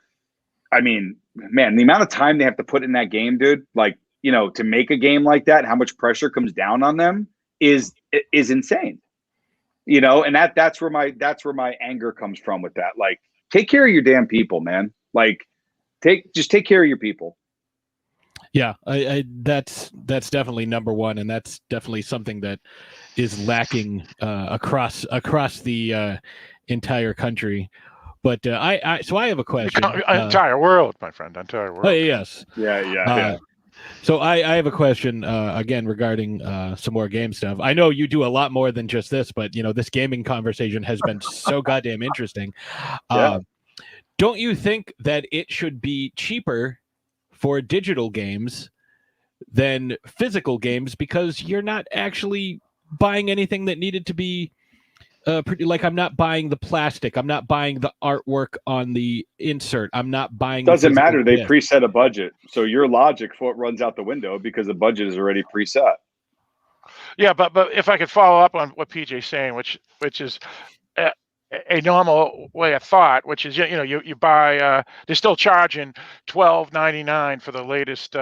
I mean, man, the amount of time they have to put in that game, dude. Like, to make a game like that, and how much pressure comes down on them is insane. And that's where my anger comes from with that. Like, take care of your damn people, man. Like, just take care of your people. Yeah, that's definitely number one, and that's definitely something that is lacking across the entire country. But I have a question. Entire world, my friend, entire world. Oh, yes. Yeah. So I have a question again regarding some more game stuff. I know you do a lot more than just this, but this gaming conversation has been so goddamn interesting. Don't you think that it should be cheaper for digital games than physical games, because you're not actually buying anything that needed to be like, I'm not buying the plastic, I'm not buying the artwork on the insert, I'm not buying doesn't matter. They preset a budget, so your logic for it runs out the window because the budget is already preset. Yeah, but if I could follow up on what PJ's saying, which is a normal way of thought, which is you buy they're still charging $12.99 for the latest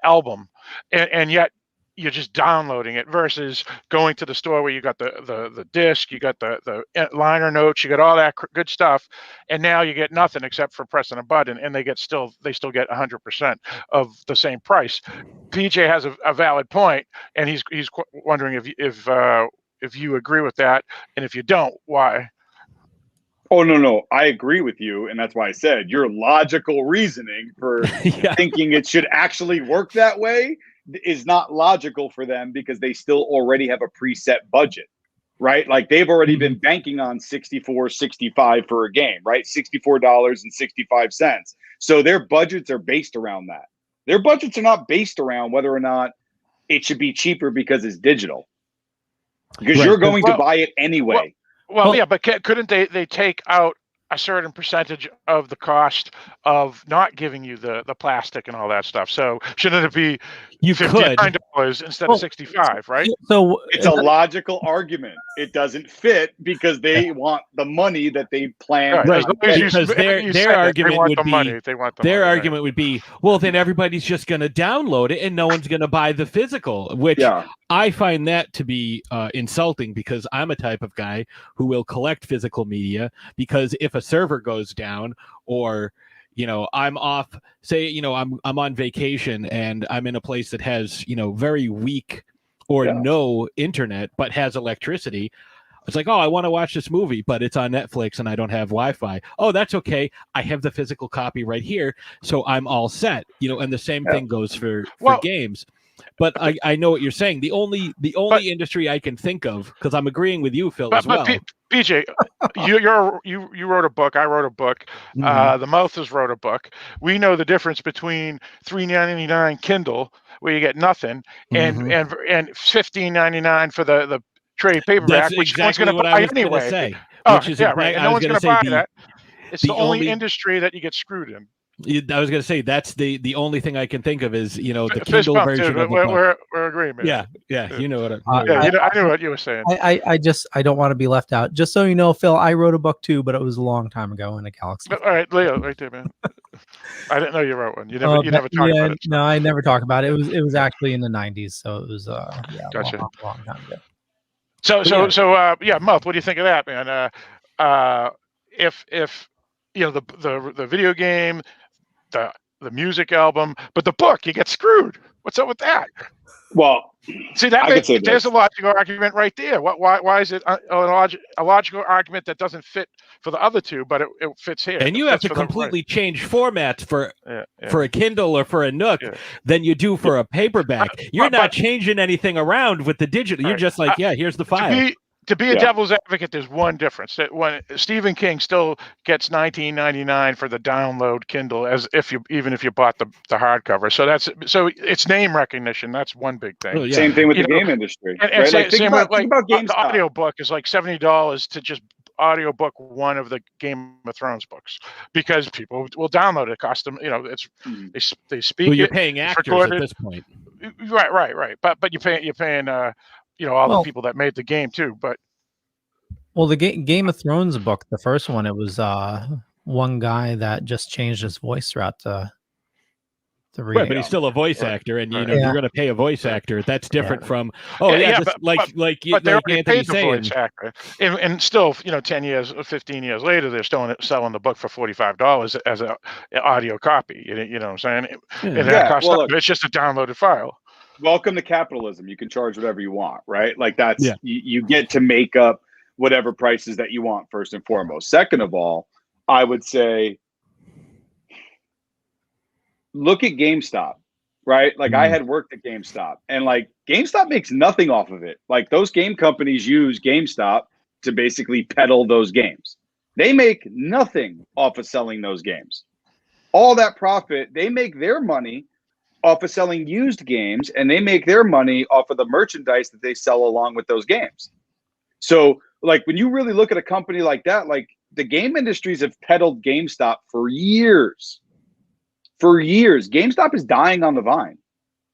album, and yet you're just downloading it versus going to the store where you got the disc, you got the liner notes, you got all that good stuff, and now you get nothing except for pressing a button, and they still get 100% of the same price. PJ has a valid point, and he's wondering if you agree with that, and if you don't, why? Oh, no. I agree with you. And that's why I said your logical reasoning for thinking it should actually work that way is not logical for them because they still already have a preset budget, right? Like they've already been banking on 65 for a game, right? $64.65. So their budgets are based around that. Their budgets are not based around whether or not it should be cheaper because it's digital. Because you're going to buy it anyway. Well, yeah, but couldn't they take out a certain percentage of the cost of not giving you the plastic and all that stuff? So shouldn't it be $59 instead of 65, right? So it's a logical argument. It doesn't fit because they want the money that they plan. Right, because their argument would be, well, then everybody's just going to download it and no one's going to buy the physical, which I find that to be insulting because I'm a type of guy who will collect physical media because if a server goes down or I'm off, say, I'm on vacation and I'm in a place that has, very weak or no internet, but has electricity. It's like, oh, I want to watch this movie, but it's on Netflix and I don't have Wi-Fi. Oh, that's okay. I have the physical copy right here. So I'm all set, and the same thing goes for games. But I know what you're saying. The only industry I can think of, because I'm agreeing with you, Phil, as well. PJ, you wrote a book. I wrote a book. The Mouthers wrote a book. We know the difference between $3.99 Kindle, where you get nothing, and $15.99 for the trade paperback, That's which exactly no one's what going I to was buy going anyway. to say. Right. And no one's going to buy that. It's the only industry that you get screwed in. I was going to say that's the only thing I can think of is the Fist Kindle bump, version dude. of the book. We're agreeing, man. Yeah, you know what I knew what you were saying. I don't want to be left out. Just so you know, Phil, I wrote a book too, but it was a long time ago in a galaxy. All right, Leo, right there, man. I didn't know you wrote one. You never talked about it. No, I never talk about it. It was actually in the 90s, so it was gotcha. long time ago. So Muff, what do you think of that, man? If the video game, the music album, but the book, you get screwed. What's up with that? Well, see, there's a logical argument right there. Why is it a logical argument that doesn't fit for the other two, but it fits here? And you have to completely change formats for a Kindle or for a Nook than you do for a paperback. You're not changing anything around with the digital. You're just like, here's the file. To be a devil's advocate, there's one difference. That when Stephen King still gets $19.99 for the download Kindle, as if you bought the hardcover. So it's name recognition. That's one big thing. Oh, yeah. Same thing with the game industry. And right? Think about the audio book is like $70 to just audiobook one of the Game of Thrones books because people will download it. It costs them, they speak. Well, you're paying actors at this point. Right. But you're paying. All the people that made the game too, but the Game of Thrones book, the first one, it was one guy that just changed his voice throughout the reading. Right, but he's still a voice actor, and you're going to pay a voice actor. That's different from like Anthony's saying. And still, 10 years, 15 years later, they're still selling the book for $45 as an audio copy. You know what I'm saying? And that costs it's just a downloaded file. Welcome to capitalism. You can charge whatever you want, right? Like that's you get to make up whatever prices that you want first and foremost. Second of all, I would say look at GameStop, right? Like I had worked at GameStop and like GameStop makes nothing off of it. Like those game companies use GameStop to basically peddle those games. They make nothing off of selling those games. All that profit, they make their money off of selling used games, and they make their money off of the merchandise that they sell along with those games. So like when you really look at a company like that, like the game industries have peddled GameStop for years. GameStop is dying on the vine.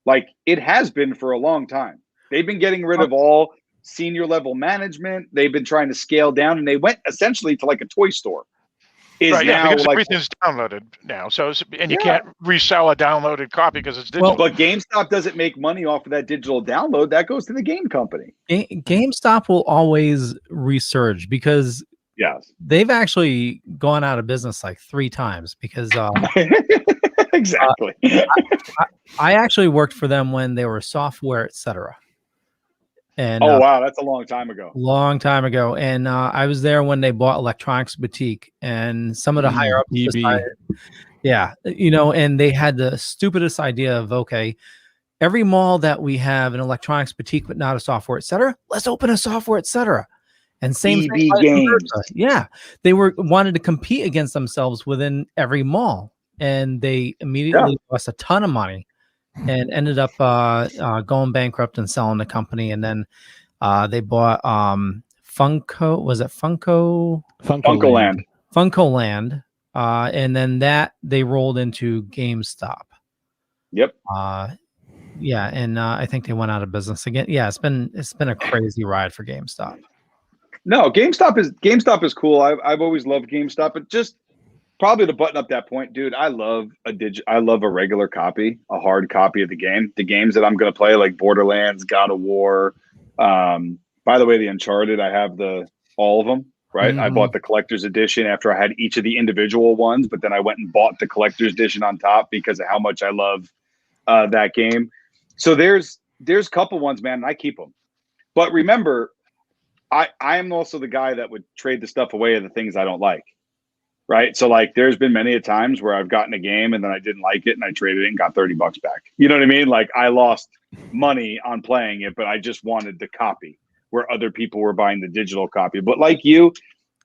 Like it has been for a long time. They've been getting rid of all senior level management. They've been trying to scale down, and they went essentially to like a toy store. Because everything's downloaded now. And you can't resell a downloaded copy because it's digital. But GameStop doesn't make money off of that digital download. That goes to the game company. GameStop will always resurge because they've actually gone out of business like 3 times because exactly. I actually worked for them when they were software, etc. And oh wow, that's a long time ago. long time ago. And I was there when they bought Electronics Boutique, and some of the higher ups decided, yeah, you know, and they had the stupidest idea of, okay, every mall that we have an Electronics Boutique but not a software, etc., let's open a software, etc. And same EB thing, vice Games. versa. Yeah, they wanted to compete against themselves within every mall, and they immediately lost a ton of money and ended up going bankrupt and selling the company. And then they bought Funko. Was it Funko? Funkoland. Funkoland. And then that they rolled into GameStop. Yep. Yeah, and I think they went out of business again. Yeah, it's been a crazy ride for GameStop. No, GameStop is cool. I've always loved GameStop, but just probably to button up that point, dude, I love a regular copy, a hard copy of the game. The games that I'm going to play, like Borderlands, God of War. By the way, the Uncharted, I have all of them, right? I bought the collector's edition after I had each of the individual ones, but then I went and bought the collector's edition on top because of how much I love that game. So there's a couple ones, man, and I keep them. But remember, I am also the guy that would trade the stuff away of the things I don't like. Right. So like there's been many a times where I've gotten a game and then I didn't like it and I traded it and got $30 back. You know what I mean? Like I lost money on playing it, but I just wanted the copy where other people were buying the digital copy. But like you,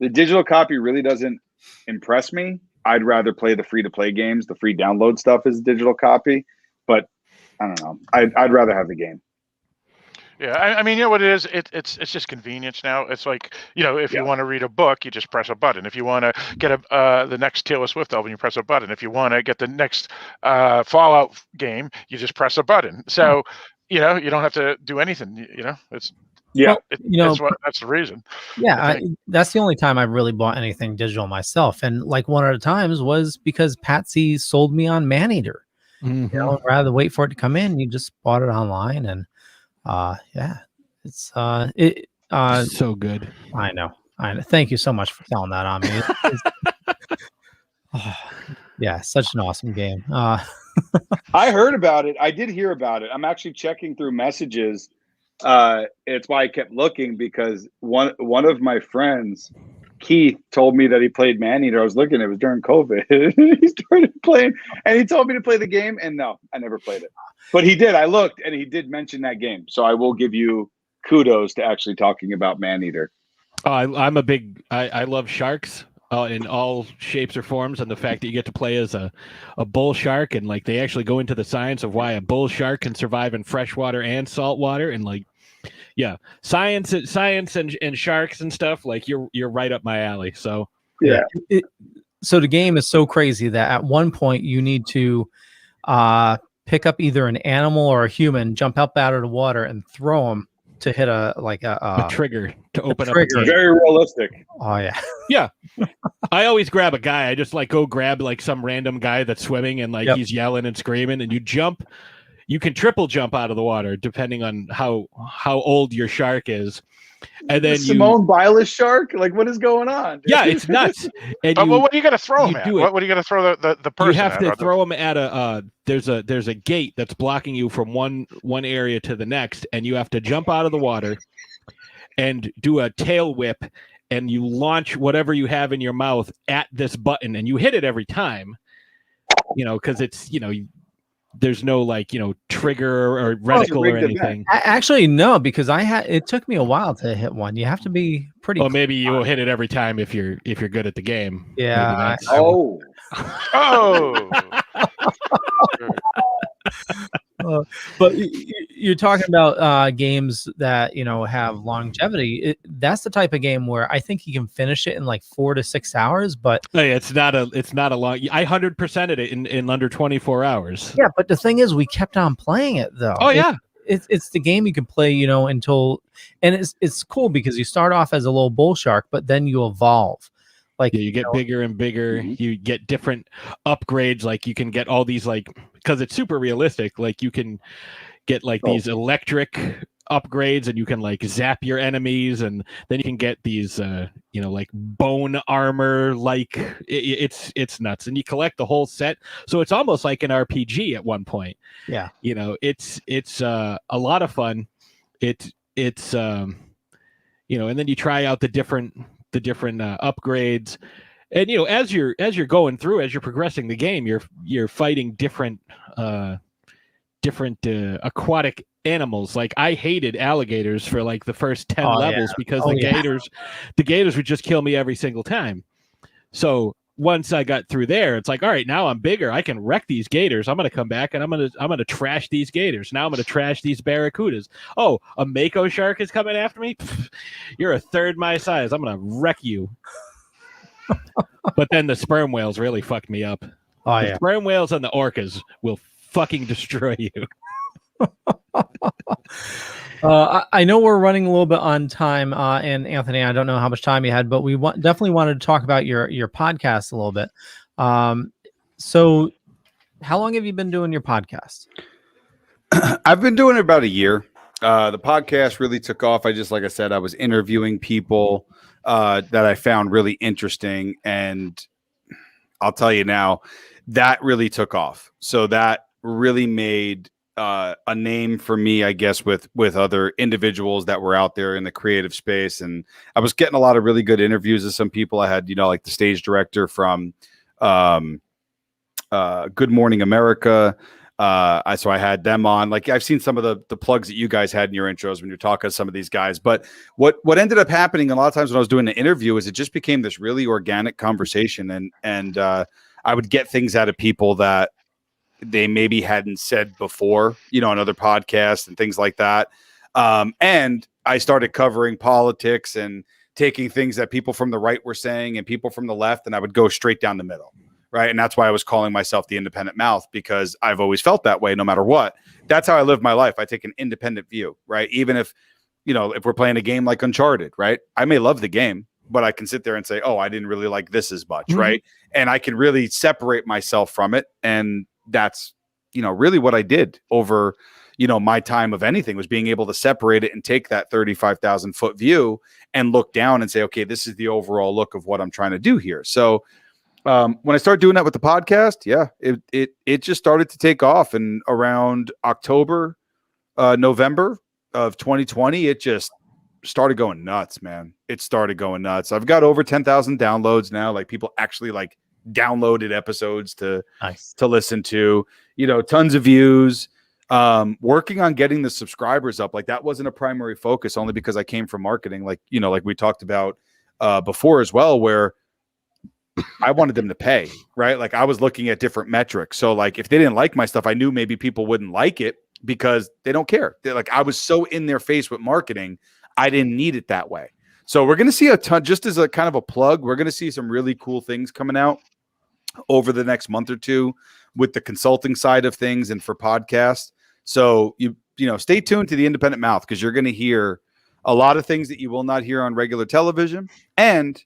the digital copy really doesn't impress me. I'd rather play the free to play games. The free download stuff is a digital copy, but I don't know. I'd rather have the game. Yeah, I mean, you know what it is? It's just convenience now. It's like, you know, if you want to read a book, you just press a button. If you want to get the next Taylor Swift album, you press a button. If you want to get the next Fallout game, you just press a button. So, you know, you don't have to do anything. You know, it's that's the reason. Yeah, that's the only time I really bought anything digital myself. And like one of the times was because Patsy sold me on Maneater. You know, rather than wait for it to come in, you just bought it online and. Yeah, it's so good. I know. Thank you so much for telling that on me. Yeah, such an awesome game. I heard about it. I did hear about it. I'm actually checking through messages. It's why I kept looking because one of my friends, Keith, told me that he played Maneater. I was looking, it was during COVID. He started playing and he told me to play the game. And no, I never played it. But he did. I looked and he did mention that game. So I will give you kudos to actually talking about Maneater. I'm a big, I love sharks in all shapes or forms. And the fact that you get to play as a bull shark and like they actually go into the science of why a bull shark can survive in freshwater and saltwater and like, yeah, science and sharks and stuff like you're right up my alley. So yeah. So the game is so crazy that at one point you need to pick up either an animal or a human, jump up out of the water, and throw them to hit a trigger to open up. Very realistic. Oh yeah, yeah. I always grab a guy. I just like go grab like some random guy that's swimming and like he's yelling and screaming, and you jump. You can triple jump out of the water depending on how old your shark is. And then Simone Biles shark? Like what is going on? Yeah, it's nuts. And but what are you gonna throw him at? What are you gonna throw the person? You have to throw him at a there's a gate that's blocking you from one area to the next, and you have to jump out of the water and do a tail whip, and you launch whatever you have in your mouth at this button, and you hit it every time. You know, because it's there's no like trigger or reticle or anything. Actually, no, because it took me a while to hit one. You have to be pretty. Well, maybe you will hit it every time if you're good at the game. Yeah. Oh. But you're talking about games that have longevity. That's the type of game where I think you can finish it in like 4 to 6 hours. But it's not a long. I 100%ed it in under 24 hours. Yeah, but the thing is, we kept on playing it though. Oh yeah, it's the game you can play until, and it's cool because you start off as a little bull shark, but then you evolve. Like you get bigger and bigger. You get different upgrades. Like you can get all these because it's super realistic. Like you can get these electric upgrades, and you can zap your enemies, and then you can get these bone armor. It's nuts, and you collect the whole set. So it's almost like an RPG at one point. Yeah, it's a lot of fun. It it's and then you try out the different upgrades, and as you're going through, as you're progressing the game, you're fighting different aquatic animals. Like I hated alligators for like the first 10 levels because the gators would just kill me every single time. So once I got through there, it's like, all right, now I'm bigger. I can wreck these gators. I'm going to come back and I'm going to trash these gators. Now I'm going to trash these barracudas. Oh, a mako shark is coming after me. Pfft, you're a third my size. I'm going to wreck you. But then the sperm whales really fucked me up. Oh, the sperm whales and the orcas will fucking destroy you. I know we're running a little bit on time, and Anthony, I don't know how much time you had, but we definitely wanted to talk about your podcast a little bit. So how long have you been doing your podcast? I've been doing it about a year. The podcast really took off. Like I said, I was interviewing people that I found really interesting, and I'll tell you now, that really took off. So that really made a name for me, I guess, with other individuals that were out there in the creative space. And I was getting a lot of really good interviews with some people. I had, like the stage director from Good Morning America. So I had them on. Like I've seen some of the plugs that you guys had in your intros when you're talking to some of these guys. But what ended up happening a lot of times when I was doing the interview is it just became this really organic conversation. And I would get things out of people that they maybe hadn't said before, on other podcasts and things like that. And I started covering politics and taking things that people from the right were saying and people from the left, and I would go straight down the middle. Right. And that's why I was calling myself the independent mouth, because I've always felt that way no matter what. That's how I live my life. I take an independent view. Right. Even if we're playing a game like Uncharted, right, I may love the game, but I can sit there and say, oh, I didn't really like this as much. Mm-hmm. Right. And I can really separate myself from it. And that's, really what I did over, my time of anything was being able to separate it and take that 35,000 foot view and look down and say, okay, this is the overall look of what I'm trying to do here. So when I started doing that with the podcast, it just started to take off. And around October, November of 2020, it just started going nuts, man. It started going nuts. I've got over 10,000 downloads now. Like people actually downloaded episodes to listen to, tons of views, working on getting the subscribers up. Like that wasn't a primary focus, only because I came from marketing, like we talked about before as well, where I wanted them to pay, right? Like I was looking at different metrics. So like if they didn't like my stuff, I knew maybe people wouldn't like it because they don't care. They're like, I was so in their face with marketing, I didn't need it that way. So we're going to see a ton, just as a kind of a plug, we're going to see some really cool things coming out over the next month or two with the consulting side of things and for podcasts. So stay tuned to the Independent Mouth, because you're going to hear a lot of things that you will not hear on regular television, and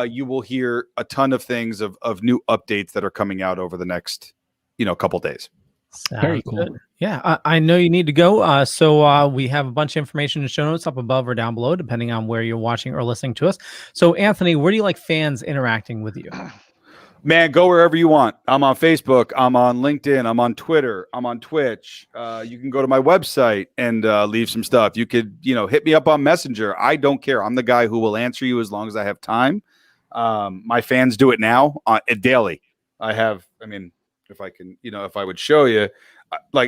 you will hear a ton of things of new updates that are coming out over the next couple days. Very cool. Good. Yeah, I know you need to go. So we have a bunch of information in show notes up above or down below, depending on where you're watching or listening to us. So Anthony, where do you like fans interacting with you? Man, go wherever you want. I'm on Facebook. I'm on LinkedIn. I'm on Twitter. I'm on Twitch. You can go to my website and leave some stuff. You could, hit me up on Messenger. I don't care. I'm the guy who will answer you as long as I have time. My fans do it now daily. If I can, if I would show you,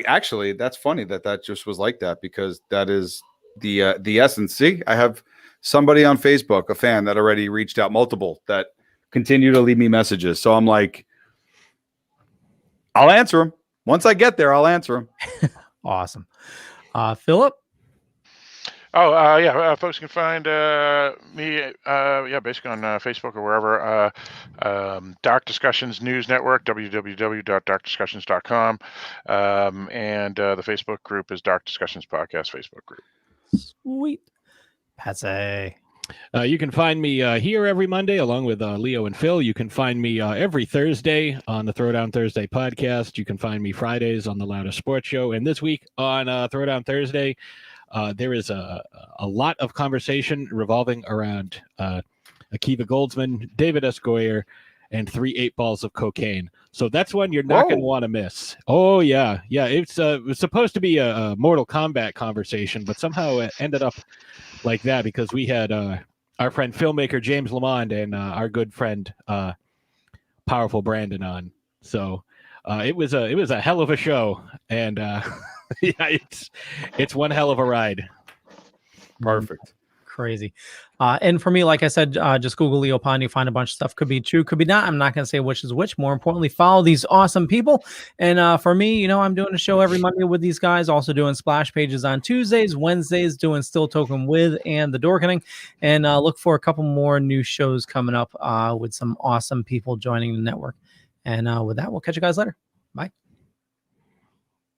actually, that's funny that just was like that, because that is the essence. See, I have somebody on Facebook, a fan that already reached out, multiple that continue to leave me messages. So I'm like, I'll answer them. Once I get there, I'll answer them. Awesome. Philip? Folks can find me, basically on Facebook or wherever. Dark Discussions News Network, www.darkdiscussions.com. And the Facebook group is Dark Discussions Podcast Facebook group. Sweet. Patsy. You can find me here every Monday along with Leo and Phil. You can find me every Thursday on the Throwdown Thursday podcast. You can find me Fridays on the Loudest Sports Show. And this week on Throwdown Thursday, there is a lot of conversation revolving around Akiva Goldsman, David S. Goyer, and 3 8-balls of cocaine. So that's one you're not going to want to miss. Oh yeah. It was supposed to be a Mortal Kombat conversation, but somehow it ended up like that because we had our friend filmmaker James Lamond and our good friend Powerful Brandon on. So it was a hell of a show, and yeah, it's one hell of a ride. Perfect. Crazy. And for me, like I said, just Google Leo Pond. You find a bunch of stuff. Could be true, could be not. I'm not going to say which is which. More importantly, follow these awesome people. And for me, I'm doing a show every Monday with these guys. Also doing splash pages on Tuesdays, Wednesdays, doing Still Token with and the Dorkening. And look for a couple more new shows coming up with some awesome people joining the network. And with that, we'll catch you guys later. Bye.